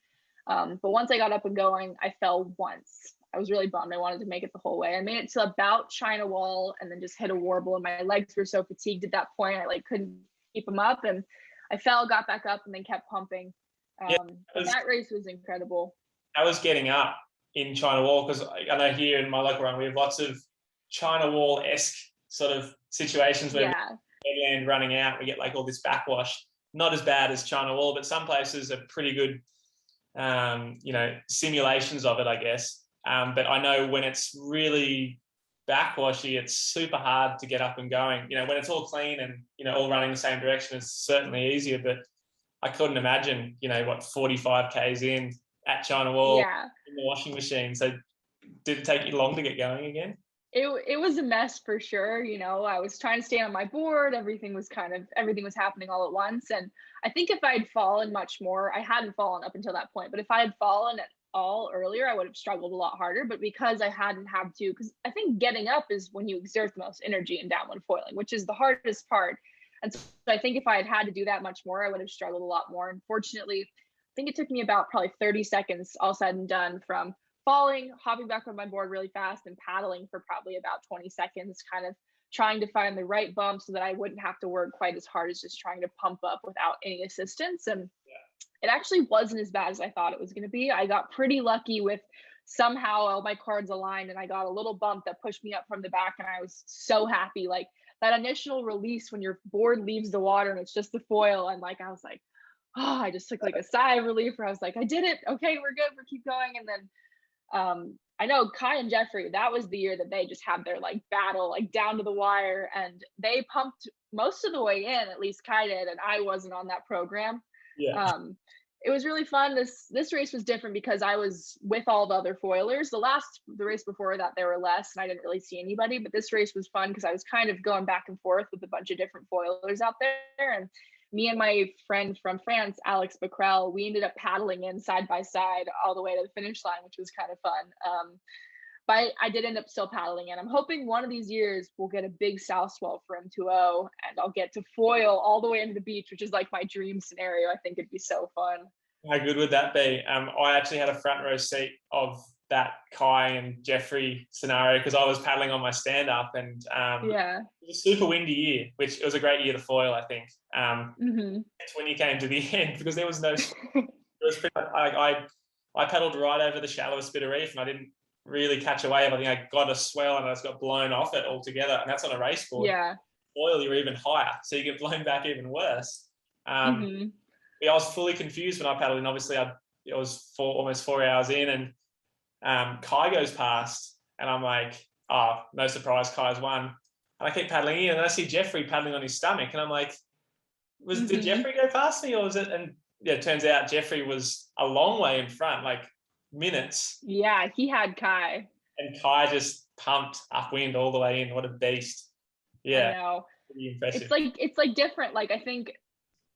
But once I got up and going, I fell once. I was really bummed. I wanted to make it the whole way. I made it to about China Wall and then just hit a warble, and my legs were so fatigued at that point, I couldn't keep them up, and I fell, got back up, and then kept pumping. That race was incredible. I was getting up in China Wall, because I know here in my local run we have lots of China Wall-esque sort of situations where we land running out, we get all this backwash. Not as bad as China Wall, but some places are pretty good simulations of it, I guess. But I know when it's really backwashy, it's super hard to get up and going. When it's all clean and, all running the same direction, it's certainly easier. But I couldn't imagine, 45 Ks in at China Wall in the washing machine. So did it take you long to get going again? It was a mess for sure. I was trying to stay on my board. Everything was happening all at once. And I think if I had fallen much more, I hadn't fallen up until that point, but if I had fallen at all earlier, I would have struggled a lot harder. But because I hadn't had to, because I think getting up is when you exert the most energy in downwind foiling, which is the hardest part. And so I think if I had had to do that much more, I would have struggled a lot more. Unfortunately, I think it took me about probably 30 seconds all said and done from falling, hopping back on my board really fast, and paddling for probably about 20 seconds, kind of trying to find the right bump so that I wouldn't have to work quite as hard as just trying to pump up without any assistance. And it actually wasn't as bad as I thought it was going to be. I got pretty lucky with somehow all my cards aligned, and I got a little bump that pushed me up from the back, and I was so happy. Like that initial release when your board leaves the water and it's just the foil, and like I was like, oh, I just took like a sigh of relief where I was like, I did it. Okay, we're good. We'll keep going. And then I know Kai and Jeffrey, that was the year that they just had their like battle, like down to the wire, and they pumped most of the way in, at least Kai did, and I wasn't on that program. Yeah. It was really fun. This race was different because I was with all the other foilers. The race before that, there were less, and I didn't really see anybody. But this race was fun because I was kind of going back and forth with a bunch of different foilers out there. And me and my friend from France, Alex Becquerel, we ended up paddling in side by side all the way to the finish line, which was kind of fun. But I did end up still paddling in. I'm hoping one of these years we'll get a big south swell for M2O, and I'll get to foil all the way into the beach, which is like my dream scenario. I think it'd be so fun. How good would that be? I actually had a front row seat of that Kai and Jeffrey scenario because I was paddling on my stand up, and it was a super windy year, which it was a great year to foil, I think. When you came to the end, because there was no, it was pretty, I paddled right over the shallowest bit of reef, and I didn't really catch a wave. I think I got a swell and I just got blown off it altogether, and that's on a race board. Yeah. Foil, you're even higher, so you get blown back even worse. I was fully confused when I paddled in. Obviously, it was almost 4 hours in, and Kai goes past, and I'm like, oh, no surprise, Kai's won. And I keep paddling in, and I see Jeffrey paddling on his stomach, and I'm like, did Jeffrey go past me, or was it? And yeah, it turns out Jeffrey was a long way in front, like minutes. Yeah, he had Kai. And Kai just pumped upwind all the way in. What a beast. Yeah. I know. Pretty impressive. It's like different. Like I think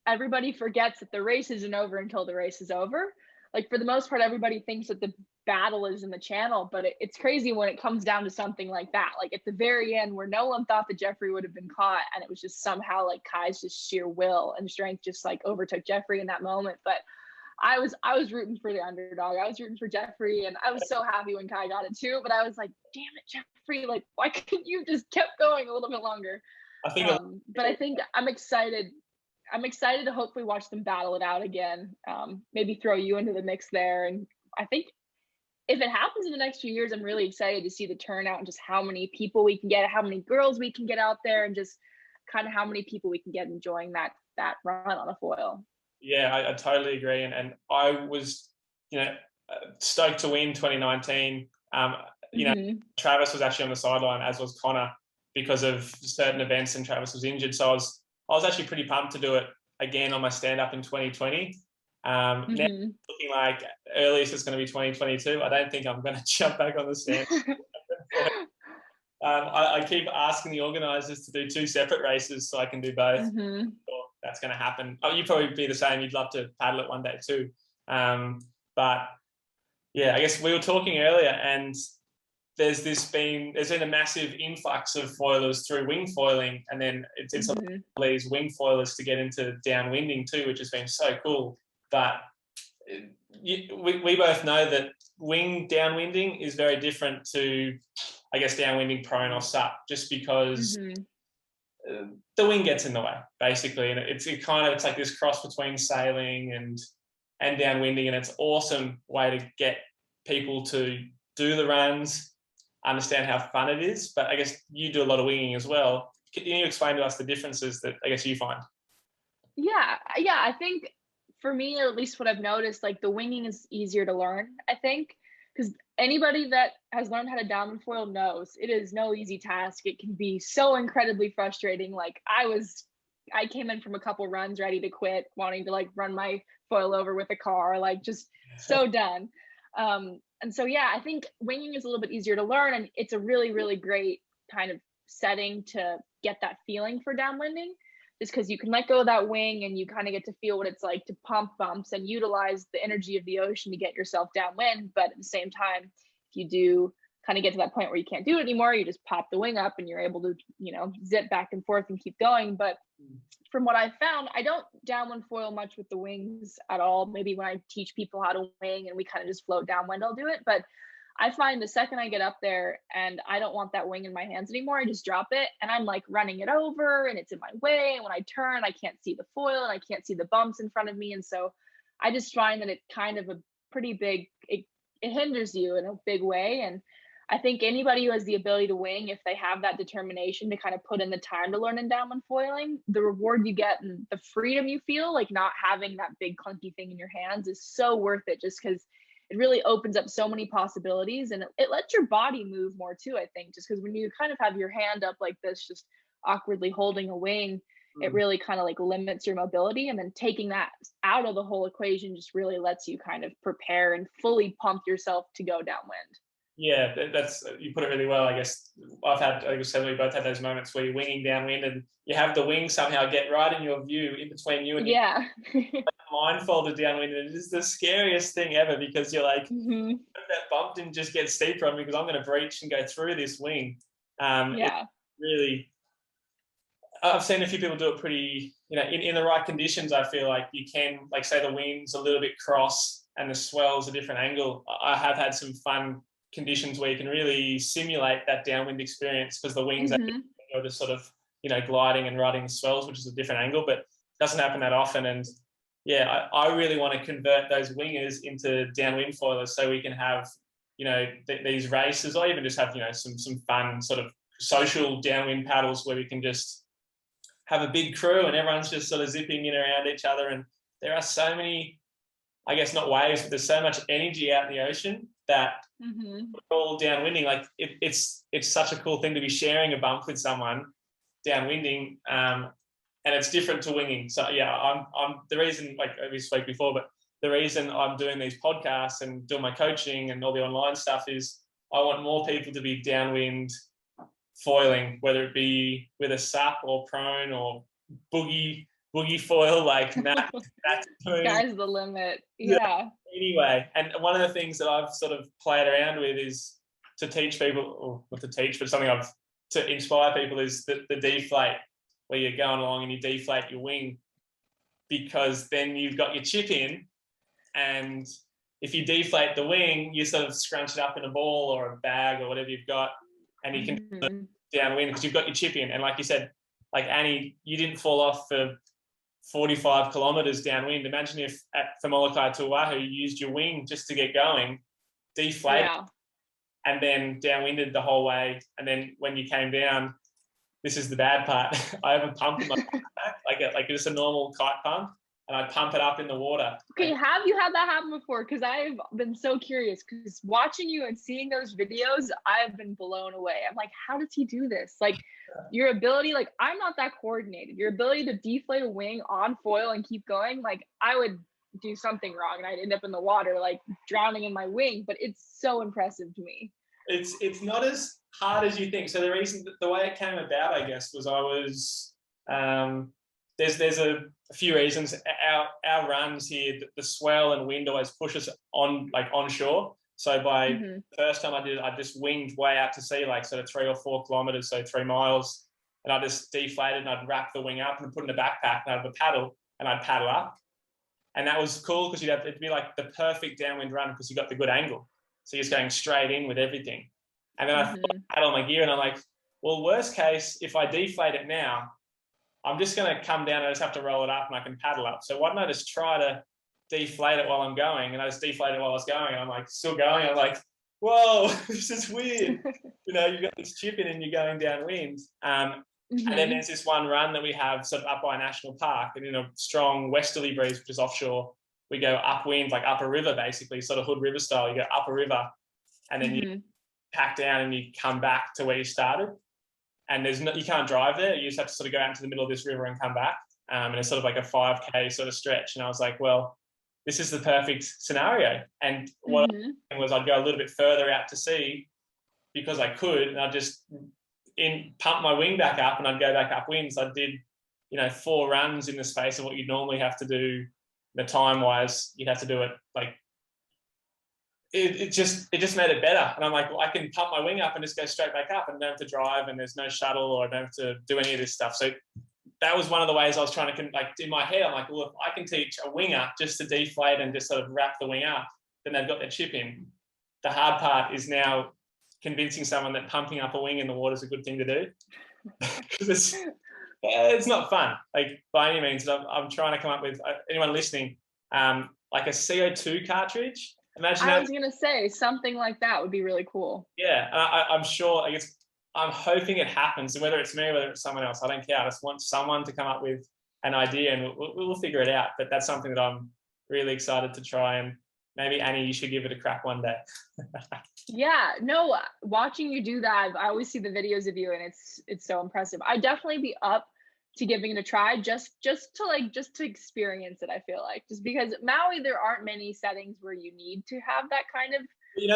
everybody forgets that the race isn't over until the race is over. Like for the most part, everybody thinks that the battle is in the channel, but it's crazy when it comes down to something like that. Like at the very end where no one thought that Jeffrey would have been caught, and it was just somehow like Kai's just sheer will and strength just like overtook Jeffrey in that moment. But I was rooting for the underdog. I was rooting for Jeffrey, and I was so happy when Kai got it too. But I was like, damn it, Jeffrey, like why couldn't you just kept going a little bit longer? I think but I think I'm excited to hopefully watch them battle it out again. Maybe throw you into the mix there. And I think if it happens in the next few years, I'm really excited to see the turnout and just how many people we can get, how many girls we can get out there, and just kind of how many people we can get enjoying that run on a foil. Yeah, I totally agree. And I was, stoked to win 2019. Travis was actually on the sideline, as was Connor, because of certain events, and Travis was injured. So I was actually pretty pumped to do it again on my stand-up in 2020. Now looking like earliest it's going to be 2022. I don't think I'm going to jump back on the stand. I keep asking the organisers to do 2 separate races so I can do both. That's going to happen. Oh, you'd probably be the same. You'd love to paddle it one day too. But yeah, I guess we were talking earlier, and there's been a massive influx of foilers through wing foiling, and then it's these wing foilers to get into downwinding too, which has been so cool. But we both know that wing downwinding is very different to, I guess, downwinding prone or SUP, just because the wing gets in the way, basically. And it's like this cross between sailing and downwinding, and it's an awesome way to get people to do the runs, understand how fun it is. But I guess you do a lot of winging as well. Can you explain to us the differences that I guess you find? Yeah, I think for me, or at least what I've noticed, like the winging is easier to learn, I think, because anybody that has learned how to downwind foil knows it is no easy task. It can be so incredibly frustrating. Like I came in from a couple runs ready to quit, wanting to like run my foil over with a car, like just so done. And so, yeah, I think winging is a little bit easier to learn, and it's a really, really great kind of setting to get that feeling for downwinding, just because you can let go of that wing and you kind of get to feel what it's like to pump bumps and utilize the energy of the ocean to get yourself downwind. But at the same time, if you do kind of get to that point where you can't do it anymore, you just pop the wing up and you're able to, zip back and forth and keep going. But from what I've found, I don't downwind foil much with the wings at all. Maybe when I teach people how to wing and we kind of just float downwind, I'll do it. But I find the second I get up there and I don't want that wing in my hands anymore, I just drop it and I'm like running it over and it's in my way. And when I turn, I can't see the foil and I can't see the bumps in front of me. And so I just find that it kind of a pretty big, it hinders you in a big way. And I think anybody who has the ability to wing, if they have that determination to kind of put in the time to learn in downwind foiling, the reward you get and the freedom you feel, like not having that big clunky thing in your hands, is so worth it, just because it really opens up so many possibilities, and it lets your body move more too, I think, just because when you kind of have your hand up like this, just awkwardly holding a wing, it really kind of like limits your mobility. And then taking that out of the whole equation just really lets you kind of prepare and fully pump yourself to go downwind. Yeah, that's, you put it really well. I guess I said we both had those moments where you're winging downwind and you have the wing somehow get right in your view, in between you and yeah, blindfolded downwind. And it is the scariest thing ever, because you're like, that bump didn't just get steeper on me because I'm going to breach and go through this wing. Yeah. Really, I've seen a few people do it pretty, in the right conditions. I feel like you can, like, say the wind's a little bit cross and the swell's a different angle. I have had some fun conditions where you can really simulate that downwind experience, because the wings are just sort of, gliding and riding the swells, which is a different angle, but it doesn't happen that often. And yeah, I really want to convert those wingers into downwind foilers, so we can have, these races, or even just have, some fun sort of social downwind paddles where we can just have a big crew and everyone's just sort of zipping in around each other. And there are so many, I guess not waves, but there's so much energy out in the ocean that all downwinding, like it's such a cool thing to be sharing a bump with someone downwinding, and it's different to winging. So yeah, I'm the reason, like we spoke before, but the reason I'm doing these podcasts and doing my coaching and all the online stuff is I want more people to be downwind foiling, whether it be with a SUP or prone or boogie foil, like Matt. Sky's the limit. Yeah. Anyway, and one of the things that I've sort of played around with is to teach people, or not to teach, but something to inspire people, is the deflate, where you're going along and you deflate your wing, because then you've got your chip in, and if you deflate the wing, you sort of scrunch it up in a ball or a bag or whatever you've got, and you can downwind because you've got your chip in. And like you said, like Annie, you didn't fall off for 45 kilometers downwind. Imagine if from Molokai to Oahu, you used your wing just to get going, deflated, and then downwinded the whole way. And then when you came down, this is the bad part. I have a pump in my back, like just a normal kite pump, and I pump it up in the water. Okay, have you had that happen before? Because I've been so curious, because watching you and seeing those videos, I've been blown away. I'm like, how does he do this? Like, your ability, like, I'm not that coordinated. Your ability to deflate a wing on foil and keep going, like, I would do something wrong and I'd end up in the water, like, drowning in my wing. But it's so impressive to me. It's not as hard as you think. So the way it came about, I guess, was I was there's a few reasons. Our runs here, the swell and wind always push us on, like, onshore. So by the first time I did it, I just winged way out to sea, like sort of 3 or 4 kilometers, so 3 miles, and I just deflated and I'd wrap the wing up and put it in a backpack and I'd have a paddle and I'd paddle up. And that was cool because it'd be like the perfect downwind run because you got the good angle. So you're just going straight in with everything. And then I had all my gear and I'm like, well, worst case, if I deflate it now, I'm just going to come down and I just have to roll it up and I can paddle up. So why don't I just try to deflate it while I'm going? And I just deflated while I was going and I'm like still going. I'm like, whoa, this is weird. You've got this chip in and you're going downwind. And then there's this one run that we have sort of up by a national park, and in a strong westerly breeze, which is offshore, we go upwind, like up a river, basically, sort of Hood River style. You go up a river and then you pack down and you come back to where you started. And you can't drive there. You just have to sort of go out into the middle of this river and come back. And it's sort of like a 5K sort of stretch. And I was like, well, this is the perfect scenario. And what I did was I'd go a little bit further out to sea because I could, and I'd just pump my wing back up and I'd go back upwind. So I did, 4 runs in the space of what you'd normally have to do. The time-wise, you'd have to do it like, it just made it better. And I'm like, well, I can pump my wing up and just go straight back up and don't have to drive, and there's no shuttle, or I don't have to do any of this stuff. So that was one of the ways I was trying to, like, in my head, I'm like, well, if I can teach a winger just to deflate and just sort of wrap the wing up, then they've got their chip in. the hard part is now convincing someone that pumping up a wing in the water is a good thing to do. Because it's not fun, like by any means. I'm trying to come up with, anyone listening, like a CO2 cartridge. Imagine I was gonna say something like that would be really cool. Yeah, and I'm sure. I'm hoping it happens, and whether it's me, whether it's someone else, I don't care. I just want someone to come up with an idea, and we'll figure it out. But that's something that I'm really excited to try, and maybe Annie, you should give it a crack one day. Yeah, no, watching you do that, I always see the videos of you, and it's so impressive. I'd definitely be up to giving it a try, just to experience it. I feel like, just because Maui, there aren't many settings where you need to have that kind of,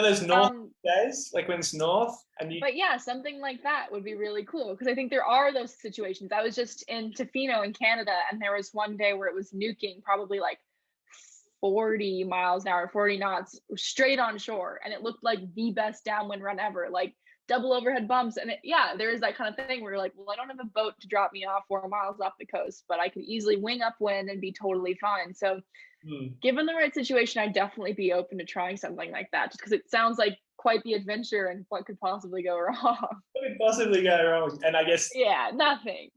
those north days, like when it's north, and but yeah, something like that would be really cool, because I think there are those situations. I was just in Tofino in Canada, and there was one day where it was nuking, probably like 40 miles an hour, 40 knots, straight on shore, and it looked like the best downwind run ever, like double overhead bumps. And there is that kind of thing where you're like, well, I don't have a boat to drop me off 4 miles off the coast, but I could easily wing upwind and be totally fine. So given the right situation, I'd definitely be open to trying something like that, just because it sounds like quite the adventure, and what could possibly go wrong? What could possibly go wrong? And I guess nothing.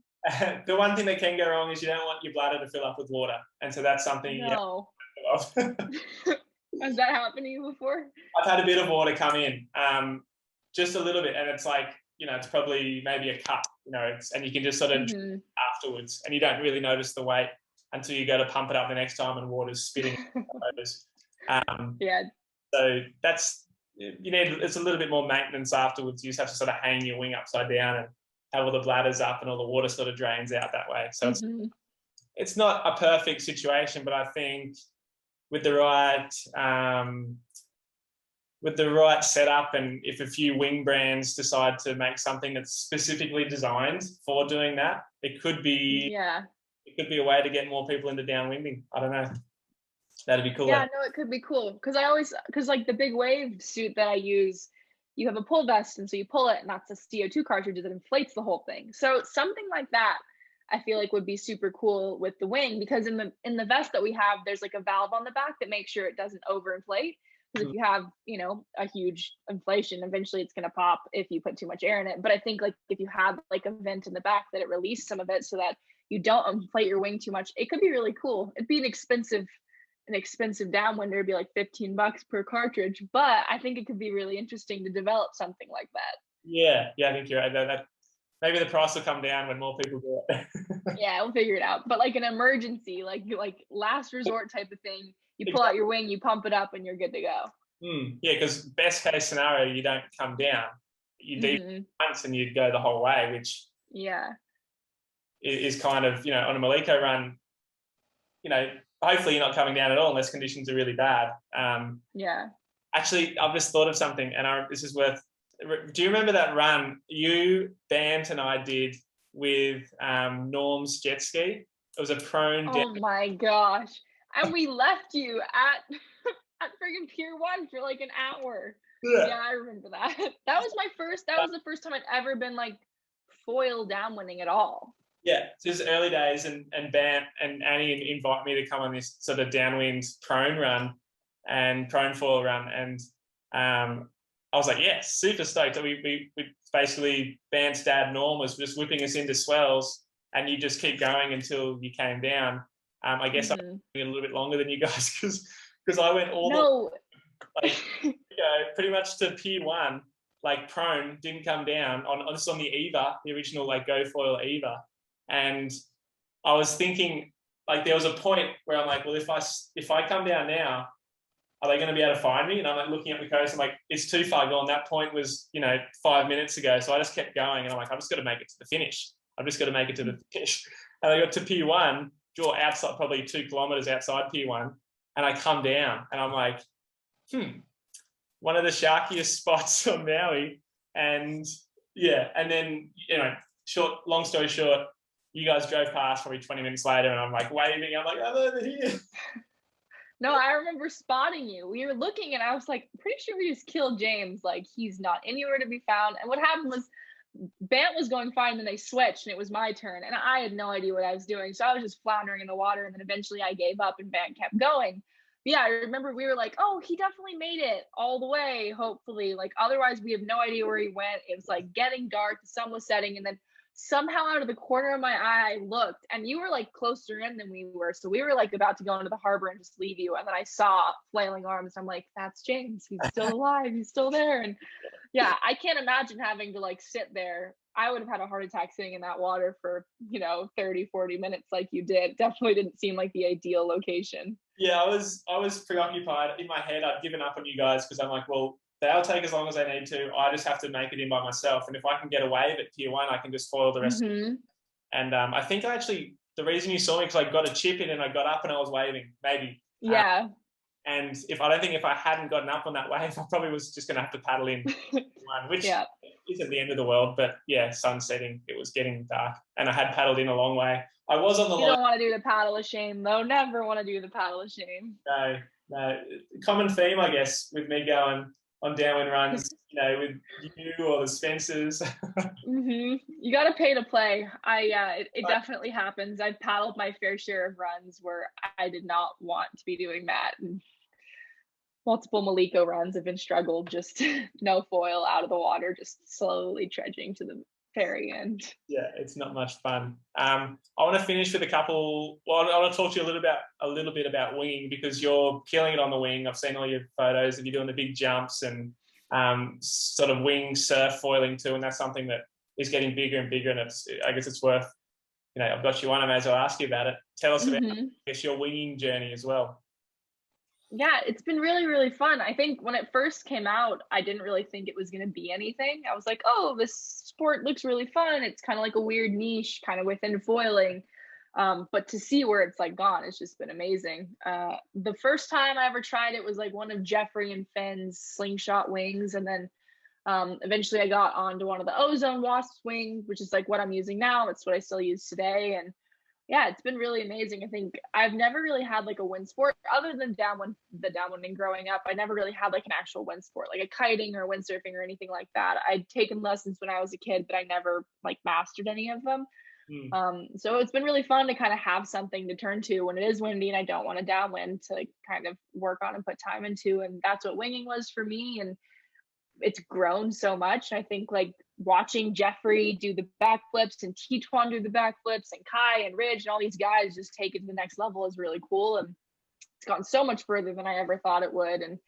The one thing that can go wrong is you don't want your bladder to fill up with water, and so that's something. No. Has that happened to you before? I've had a bit of water come in, just a little bit, and it's like, it's probably maybe a cup, and you can just sort of afterwards, and you don't really notice the weight until you go to pump it up the next time and water's spitting. Yeah. So that's, it's a little bit more maintenance afterwards. You just have to sort of hang your wing upside down and have all the bladders up, and all the water sort of drains out that way. So it's not a perfect situation, but I think with the right setup, and if a few wing brands decide to make something that's specifically designed for doing that, it could be a way to get more people into downwinding. I don't know. That'd be cool. Yeah, no, it could be cool, because like the big wave suit that I use, you have a pull vest, and so you pull it, and that's a CO2 cartridge that inflates the whole thing. So something like that, I feel like would be super cool with the wing, because in the vest that we have, there's like a valve on the back that makes sure it doesn't overinflate. Because if you have, a huge inflation, eventually it's going to pop if you put too much air in it. But I think like if you have like a vent in the back that it released some of it, so that you don't inflate your wing too much, it could be really cool. It'd be an expensive downwinder. It'd be like $15 per cartridge, but I think it could be really interesting to develop something like that. Yeah, I think you're right. That maybe the price will come down when more people do it. Yeah, we'll figure it out. But like an emergency, like last resort type of thing, you pull out your wing, you pump it up, and you're good to go. Yeah, because best case scenario, you don't come down. You deep once and you'd go the whole way, which is kind of, on a Molokai run, hopefully you're not coming down at all unless conditions are really bad. Actually, I've just thought of something, and this is worth. Do you remember that run you, Bant, and I did with Norm's jet ski? It was a prone. Oh my gosh! And we left you at friggin' Pier 1 for like an hour. Yeah, I remember that. That was the first time I'd ever been like foil downwinding at all. Yeah, just early days, and Bant and Annie invite me to come on this sort of downwind prone run and prone foil run, and I was like, yes, super stoked. We basically, Bant's dad Norm was just whipping us into swells, and you just keep going until you came down. I guess I was a little bit longer than you guys, because I went pretty much to Pier 1, like prone, didn't come down on the Eva, the original like Go Foil Eva. And I was thinking, like, there was a point where I'm like, well, if I come down now, are they going to be able to find me? And I'm like looking at the coast, I'm like, it's too far gone. That point was, 5 minutes ago. So I just kept going, and I'm like, I've just got to make it to the finish. And I got to Pier 1, outside, probably 2 kilometers outside Pier 1, and I come down, and I'm like, one of the sharkiest spots on Maui. And and then, long story short, you guys drove past probably 20 minutes later, and I'm like waving. I'm like, I'm over here. No, I remember spotting you. We were looking, and I was like, pretty sure we just killed James. Like, he's not anywhere to be found. And what happened was Bant was going fine, then they switched, and it was my turn. And I had no idea what I was doing. So I was just floundering in the water, and then eventually I gave up, and Bant kept going. Yeah, I remember we were like, oh, he definitely made it all the way, hopefully. Like, otherwise, we have no idea where he went. It was like getting dark, the sun was setting, and then somehow out of the corner of my eye, I looked, and you were like closer in than we were. So we were like about to go into the harbor and just leave you. And then I saw flailing arms. I'm like, that's James. He's still alive. He's still there. And yeah, I can't imagine having to like sit there. I would have had a heart attack sitting in that water for, 30, 40 minutes like you did. Definitely didn't seem like the ideal location. Yeah, I was preoccupied in my head. I'd given up on you guys because I'm like, well, they'll take as long as they need to. I just have to make it in by myself. And if I can get a wave at Pier 1, I can just foil the rest. Mm-hmm. And I think the reason you saw me, because I got a chip in and I got up and I was waving, maybe. Yeah. And if I hadn't gotten up on that wave, I probably was just going to have to paddle in one, which isn't the end of the world. But yeah, sun setting, it was getting dark, and I had paddled in a long way. I was on the. You don't want to do the paddle of shame, though. Never want to do the paddle of shame. No. Common theme, I guess, with me going on downwind runs, with you or the Spencers. Mm-hmm. You got to pay to play. It definitely happens. I've paddled my fair share of runs where I did not want to be doing that. And multiple Maliko runs have been struggled, just no foil out of the water, just slowly trudging to the very end. Yeah, it's not much fun. I want to finish with a couple. Well, I want to talk to you a little bit about winging, because you're killing it on the wing. I've seen all your photos of you doing the big jumps and sort of wing surf foiling too, and that's something that is getting bigger and bigger. And I guess it's worth. I've got you on. I may as well ask you about it. Tell us about, I guess, your winging journey as well. Yeah, it's been really, really fun. I think when it first came out, I didn't really think it was going to be anything. I was like, oh, this sport looks really fun. It's kind of like a weird niche kind of within foiling. But to see where it's like gone, it's just been amazing. The first time I ever tried it was like one of Jeffrey and Finn's slingshot wings. And then eventually I got onto one of the Ozone Wasp wings, which is like what I'm using now. That's what I still use today. And yeah, it's been really amazing. I think I've never really had like a wind sport other than the downwinding growing up. I never really had like an actual wind sport, like a kiting or windsurfing or anything like that. I'd taken lessons when I was a kid, but I never like mastered any of them. So it's been really fun to kind of have something to turn to when it is windy and I don't want to downwind, to like kind of work on and put time into. And that's what winging was for me. And it's grown so much. I think like watching Jeffrey do the backflips and Tituan do the backflips and Kai and Ridge and all these guys just take it to the next level is really cool. And it's gone so much further than I ever thought it would. And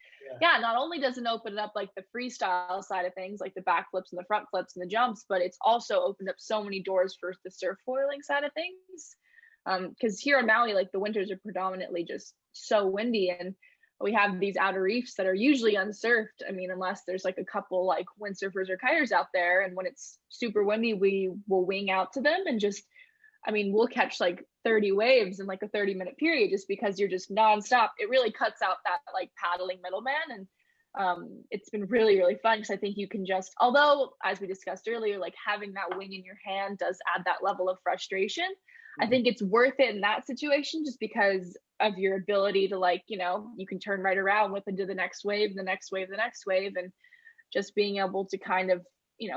yeah, not only does it open up like the freestyle side of things, like the backflips and the front flips and the jumps, but it's also opened up so many doors for the surf foiling side of things. Because here in Maui, like the winters are predominantly just so windy, and we have these outer reefs that are usually unsurfed. I mean, unless there's like a couple like windsurfers or kiters out there. And when it's super windy, we will wing out to them and just, we'll catch like 30 waves in like a 30-minute period just because you're just nonstop. It really cuts out that like paddling middleman. And it's been really, really fun because I think you can just, although as we discussed earlier, like having that wing in your hand does add that level of frustration. I think it's worth it in that situation just because of your ability to like, you can turn right around, whip into the next wave, the next wave, the next wave. And just being able to kind of,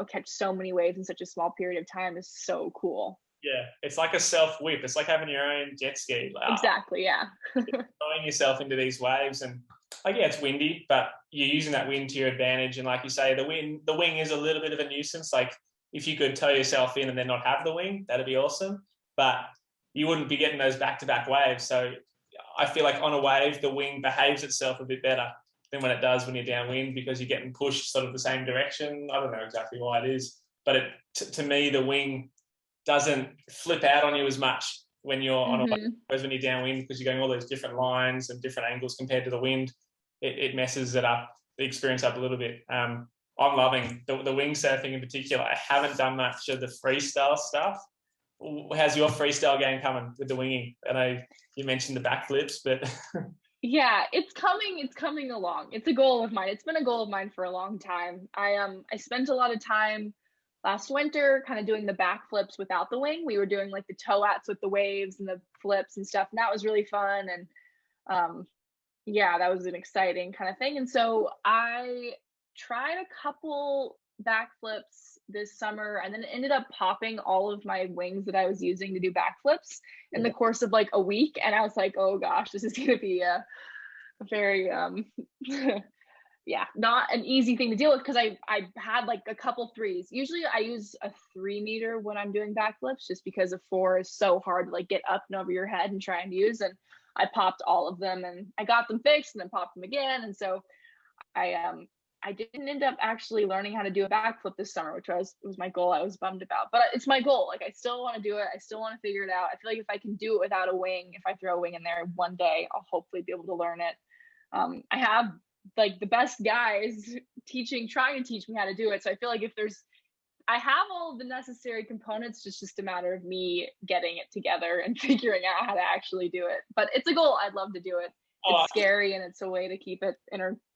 catch so many waves in such a small period of time is so cool. Yeah, it's like a self whip. It's like having your own jet ski. Exactly, yeah. Throwing yourself into these waves, and it's windy, but you're using that wind to your advantage. And like you say, the wing is a little bit of a nuisance. Like if you could tow yourself in and then not have the wing, that'd be awesome. But you wouldn't be getting those back-to-back waves. So I feel like on a wave, the wing behaves itself a bit better than when it does when you're downwind, because you're getting pushed sort of the same direction. I don't know exactly why it is, but to me, the wing doesn't flip out on you as much when you're on a wave, whereas when you're downwind, because you're going all those different lines and different angles compared to the wind, it messes it up, the experience up a little bit. I'm loving the wing surfing in particular. I haven't done much of the freestyle stuff. How's your freestyle game coming with the winging? I know you mentioned the backflips, but yeah, it's coming along. It's a goal of mine. It's been a goal of mine for a long time. I spent a lot of time last winter kind of doing the backflips without the wing. We were doing like the toe-ats with the waves and the flips and stuff, and that was really fun. And that was an exciting kind of thing. And so I tried a couple backflips this summer, and then ended up popping all of my wings that I was using to do backflips in the course of like a week. And I was like, oh gosh, this is going to be very yeah, not an easy thing to deal with because I had like a couple threes. Usually I use a 3 meter when I'm doing backflips just because a 4 is so hard to like get up and over your head and try and use. And I popped all of them and I got them fixed and then popped them again. And so I didn't end up actually learning how to do a backflip this summer, which was my goal. I was bummed about, but it's my goal. Like I still want to do it. I still want to figure it out. I feel like if I can do it without a wing, if I throw a wing in there one day, I'll hopefully be able to learn it. I have like the best guys trying to teach me how to do it. So I feel like I have all the necessary components, just a matter of me getting it together and figuring out how to actually do it. But it's a goal. I'd love to do it. It's scary and it's a way to keep it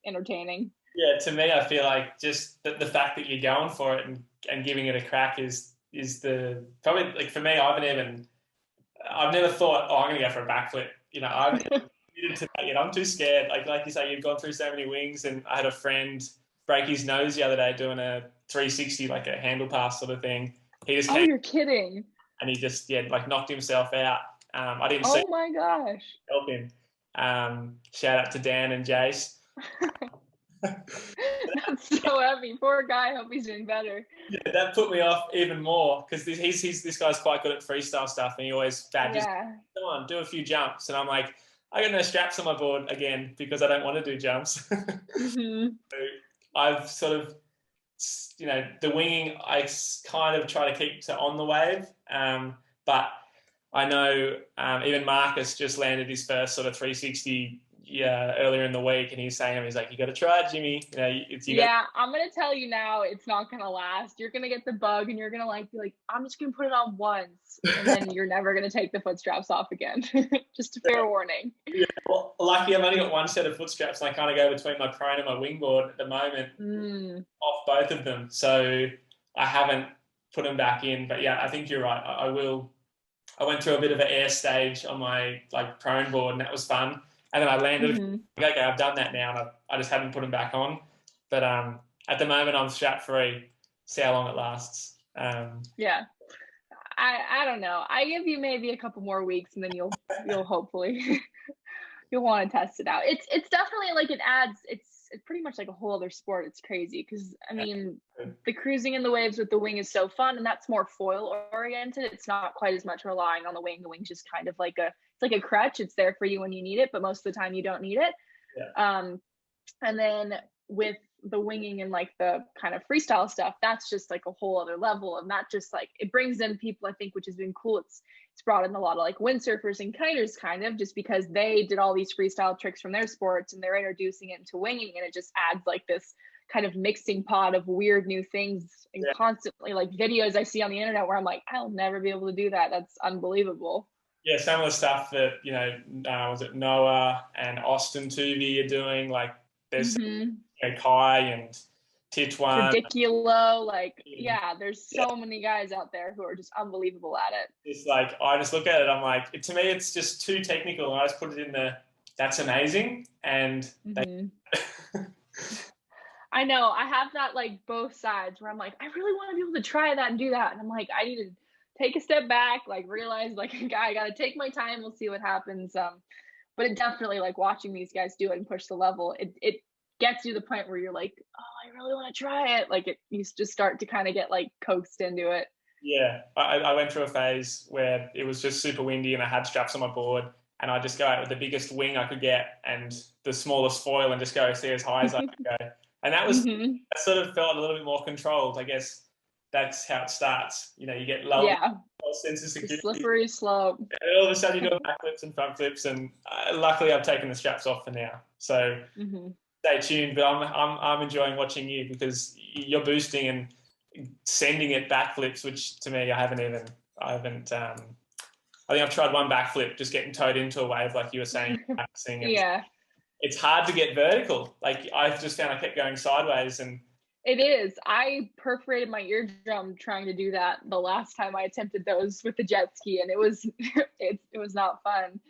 entertaining. Yeah, to me, I feel like just the fact that you're going for it and giving it a crack is the probably like for me. I've never thought, oh, I'm going to go for a backflip. You know, I've committed to that. You know, I'm too scared. Like you say, you've gone through so many wings, and I had a friend break his nose the other day doing a 360, like a handle pass sort of thing. He just you're kidding. And he just like knocked himself out. I didn't see. Oh my gosh. Help him. Shout out to Dan and Jace. That's so heavy. Poor guy. I hope he's doing better. Yeah, that put me off even more because this guy's quite good at freestyle stuff, and he always badges. Yeah. Come on, do a few jumps, and I'm like, I got no straps on my board again because I don't want to do jumps. Mm-hmm. So I've sort of, you know, the winging I kind of try to keep to on the wave, but I know even Marcus just landed his first sort of 360 earlier in the week, and he's saying, he's like, you got to try it, Jimmy. You know, I'm gonna tell you now, it's not gonna last. You're gonna get the bug, and you're gonna be like, I'm just gonna put it on once, and then you're never gonna take the foot straps off again. Just a fair warning. Yeah, well, lucky I've only got one set of foot straps, and I kind of go between my prone and my wingboard at the moment, off both of them. So I haven't put them back in, but yeah, I think you're right. I will. I went through a bit of an air stage on my like prone board, and that was fun. And then I landed. Okay, I've done that now, and I just haven't put them back on. But at the moment, I'm strap free. See how long it lasts. Yeah, I don't know. I give you maybe a couple more weeks, and then you'll hopefully you'll want to test it out. It's definitely like it adds. It's pretty much like a whole other sport. It's crazy because I mean the cruising in the waves with the wing is so fun, and that's more foil oriented. It's not quite as much relying on the wing. The wing's just kind of like a crutch. It's there for you when you need it, but most of the time you don't need it. Yeah. And then with the winging and like the kind of freestyle stuff, that's just like a whole other level. And that just like, it brings in people, I think, which has been cool. It's brought in a lot of like windsurfers and kiters kind of just because they did all these freestyle tricks from their sports and they're introducing it into winging. And it just adds like this kind of mixing pot of weird new things and constantly like videos I see on the internet where I'm like, I'll never be able to do that. That's unbelievable. Yeah, some of the stuff that, you know, was it Noah and Austin Tuvey are doing, like there's Kai and Titwan. Ridiculo, like, there's so many guys out there who are just unbelievable at it. It's like, I just look at it, I'm like, to me, it's just too technical. And I just put it in that's amazing. And I know, I have that like both sides where I'm like, I really want to be able to try that and do that. And I'm like, I need to take a step back, like realize like I gotta take my time, we'll see what happens. But it definitely, like watching these guys do it and push the level, it gets you to the point where you're like, oh, I really want to try it. Like you just start to kind of get like coaxed into it. Yeah, I went through a phase where it was just super windy and I had straps on my board and I just go out with the biggest wing I could get and the smallest foil and just go see as high as I could go. And that was that sort of felt a little bit more controlled, I guess. That's how it starts. You know, you get lower sense of security. Slippery slope. And all of a sudden, you're doing backflips and front flips, and luckily, I've taken the straps off for now. So stay tuned. But I'm enjoying watching you because you're boosting and sending it backflips, which to me, I haven't. I think I've tried one backflip, just getting towed into a wave, like you were saying. It's hard to get vertical. Like I've just found I kept going sideways and. It is. I perforated my eardrum trying to do that the last time I attempted those with the jet ski, and it was it was not fun.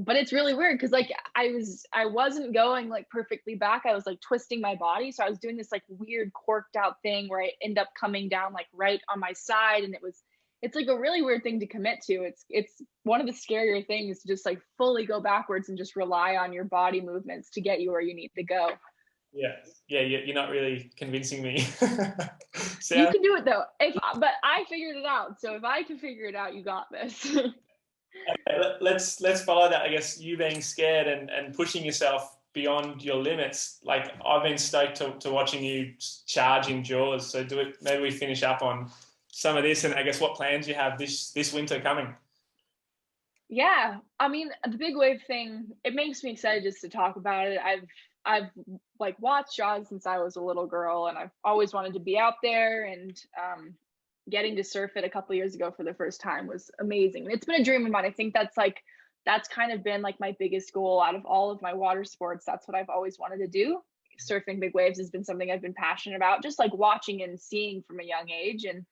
But it's really weird because like I wasn't going like perfectly back. I was like twisting my body, so I was doing this like weird corked out thing where I end up coming down like right on my side, and it was it's like a really weird thing to commit to. It's one of the scarier things to just like fully go backwards and just rely on your body movements to get you where you need to go. Yeah, you're not really convincing me. You can do it though. But I figured it out. So if I can figure it out, you got this. Okay, let's follow that. I guess you being scared and pushing yourself beyond your limits. Like I've been stoked to watching you charge in jaws. So maybe we finish up on some of this, and I guess what plans you have this winter coming. Yeah, I mean the big wave thing. It makes me excited just to talk about it. I've like watched Jaws since I was a little girl, and I've always wanted to be out there. And getting to surf it a couple years ago for the first time was amazing. It's been a dream of mine. I think that's kind of been like my biggest goal out of all of my water sports. That's what I've always wanted to do. Surfing big waves has been something I've been passionate about, just like watching and seeing from a young age. And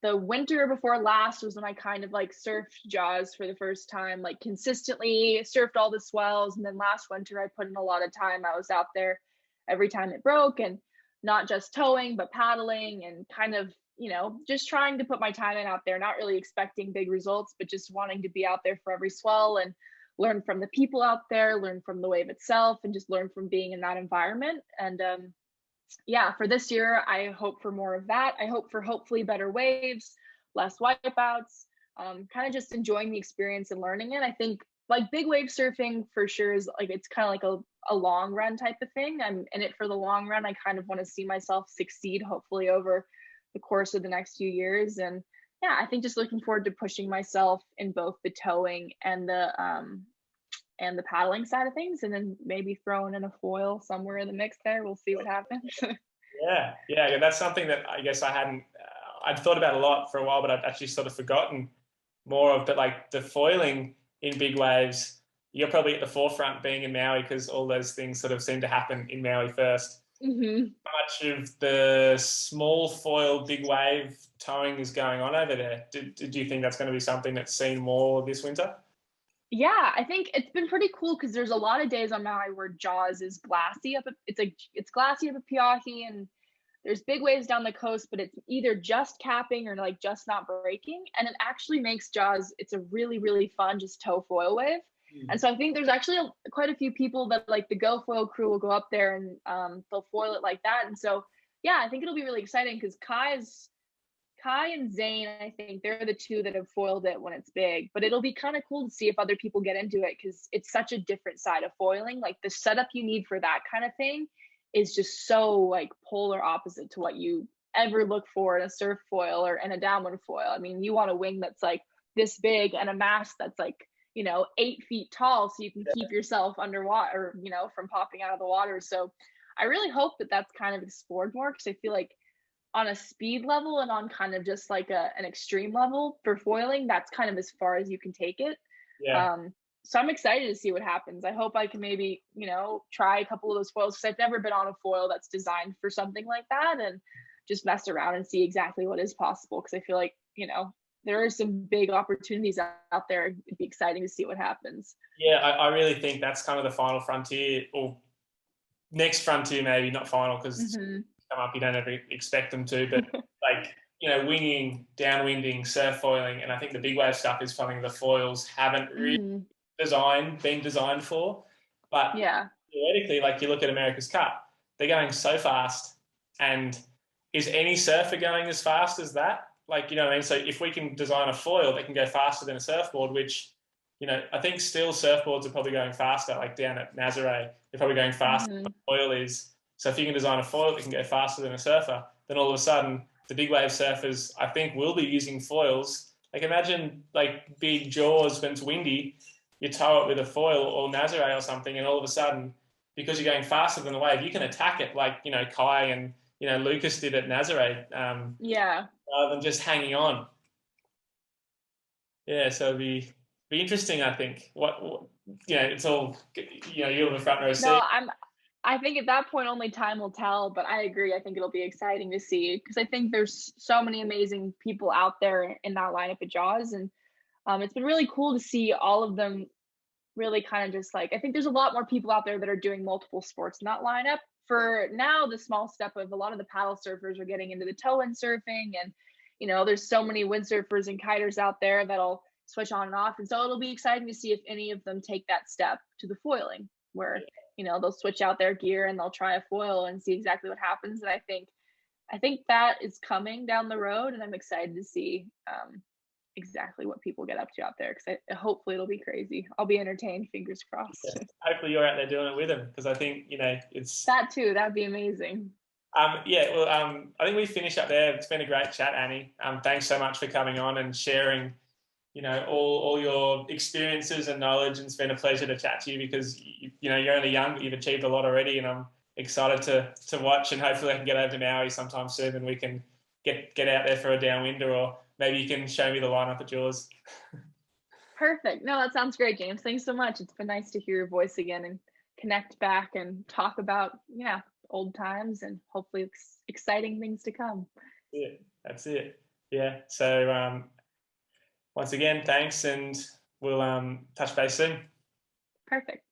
the winter before last was when I kind of like surfed Jaws for the first time, like consistently surfed all the swells. And then last winter I put in a lot of time. I was out there every time it broke, and not just towing, but paddling, and kind of, just trying to put my time in out there, not really expecting big results, but just wanting to be out there for every swell and learn from the people out there, learn from the wave itself, and just learn from being in that environment. And yeah, for this year, I hope for more of that. I hope for hopefully better waves, less wipeouts, kind of just enjoying the experience and learning it. I think like big wave surfing for sure is like, it's kind of like a long run type of thing. I'm in it for the long run. I kind of want to see myself succeed, hopefully over the course of the next few years. And yeah, I think just looking forward to pushing myself in both the towing and the paddling side of things, and then maybe throwing in a foil somewhere in the mix there. We'll see what happens. Yeah, that's something that I guess I'd thought about a lot for a while, but I'd actually sort of forgotten more of. But like the foiling in big waves, you're probably at the forefront being in Maui, because all those things sort of seem to happen in Maui first. Mm-hmm. How much of the small foil big wave towing is going on over there? Do you think that's going to be something that's seen more this winter? Yeah, I think it's been pretty cool because there's a lot of days on Maui where Jaws is glassy it's glassy up at Peahi, and there's big waves down the coast, but it's either just capping or like just not breaking. And it actually makes Jaws, it's a really, really fun just tow foil wave. And so I think there's actually quite a few people that like the Go Foil crew will go up there and they'll foil it like that. And so, yeah, I think it'll be really exciting because Kai and Zane, I think they're the two that have foiled it when it's big, but it'll be kind of cool to see if other people get into it because it's such a different side of foiling. Like the setup you need for that kind of thing is just so like polar opposite to what you ever look for in a surf foil or in a downwind foil. I mean, you want a wing that's like this big and a mast that's like, 8 feet tall so you can keep yourself underwater, from popping out of the water. So I really hope that that's kind of explored more, because I feel like on a speed level and on kind of just like an extreme level for foiling, that's kind of as far as you can take it. So I'm excited to see what happens. I hope I can maybe, try a couple of those foils, because I've never been on a foil that's designed for something like that, and just mess around and see exactly what is possible. Because I feel like, there are some big opportunities out there. It'd be exciting to see what happens. Yeah, I really think that's kind of the final frontier, or next frontier, maybe not final, because come up, you don't ever expect them to, but like, winging, downwinding, surf foiling, and I think the big wave stuff is something the foils haven't really been designed for. But theoretically, like you look at America's Cup, they're going so fast, and is any surfer going as fast as that? Like, you know what I mean? So if we can design a foil that can go faster than a surfboard, which, I think still surfboards are probably going faster, like down at Nazare, they're probably going faster than the foil is. So if you can design a foil that can go faster than a surfer, then all of a sudden the big wave surfers, I think, will be using foils. Like imagine like big Jaws when it's windy, you tow it with a foil or Nazare or something, and all of a sudden, because you're going faster than the wave, you can attack it like, Kai and, Lucas did at Nazare. Rather than just hanging on. Yeah, so it'd be interesting, I think. It's all, you're the front row seat. No, I think at that point only time will tell, but I agree. I think it'll be exciting to see, because I think there's so many amazing people out there in that lineup of Jaws, and it's been really cool to see all of them really kind of just like, I think there's a lot more people out there that are doing multiple sports in that lineup. For now, the small step of a lot of the paddle surfers are getting into the tow-in surfing, and you know, there's so many windsurfers and kiters out there that'll switch on and off. And so it'll be exciting to see if any of them take that step to the foiling, where, you know, they'll switch out their gear and they'll try a foil and see exactly what happens. And I think that is coming down the road, and I'm excited to see exactly what people get up to out there, because hopefully it'll be crazy. I'll be entertained, fingers crossed. Yeah. Hopefully you're out there doing it with them, because I think, you know, it's that too. That'd be amazing. I think we finish up there. It's been a great chat, Annie. Thanks so much for coming on and sharing, you know, all your experiences and knowledge. And it's been a pleasure to chat to you, because you know, you're only young, but you've achieved a lot already, and I'm excited to watch, and hopefully I can get over to Maui sometime soon and we can get out there for a downwinder, or maybe you can show me the lineup at yours. Perfect. No, that sounds great, James. Thanks so much. It's been nice to hear your voice again and connect back and talk about, old times and hopefully exciting things to come. Yeah, that's it. Yeah. So once again, thanks, and we'll touch base soon. Perfect.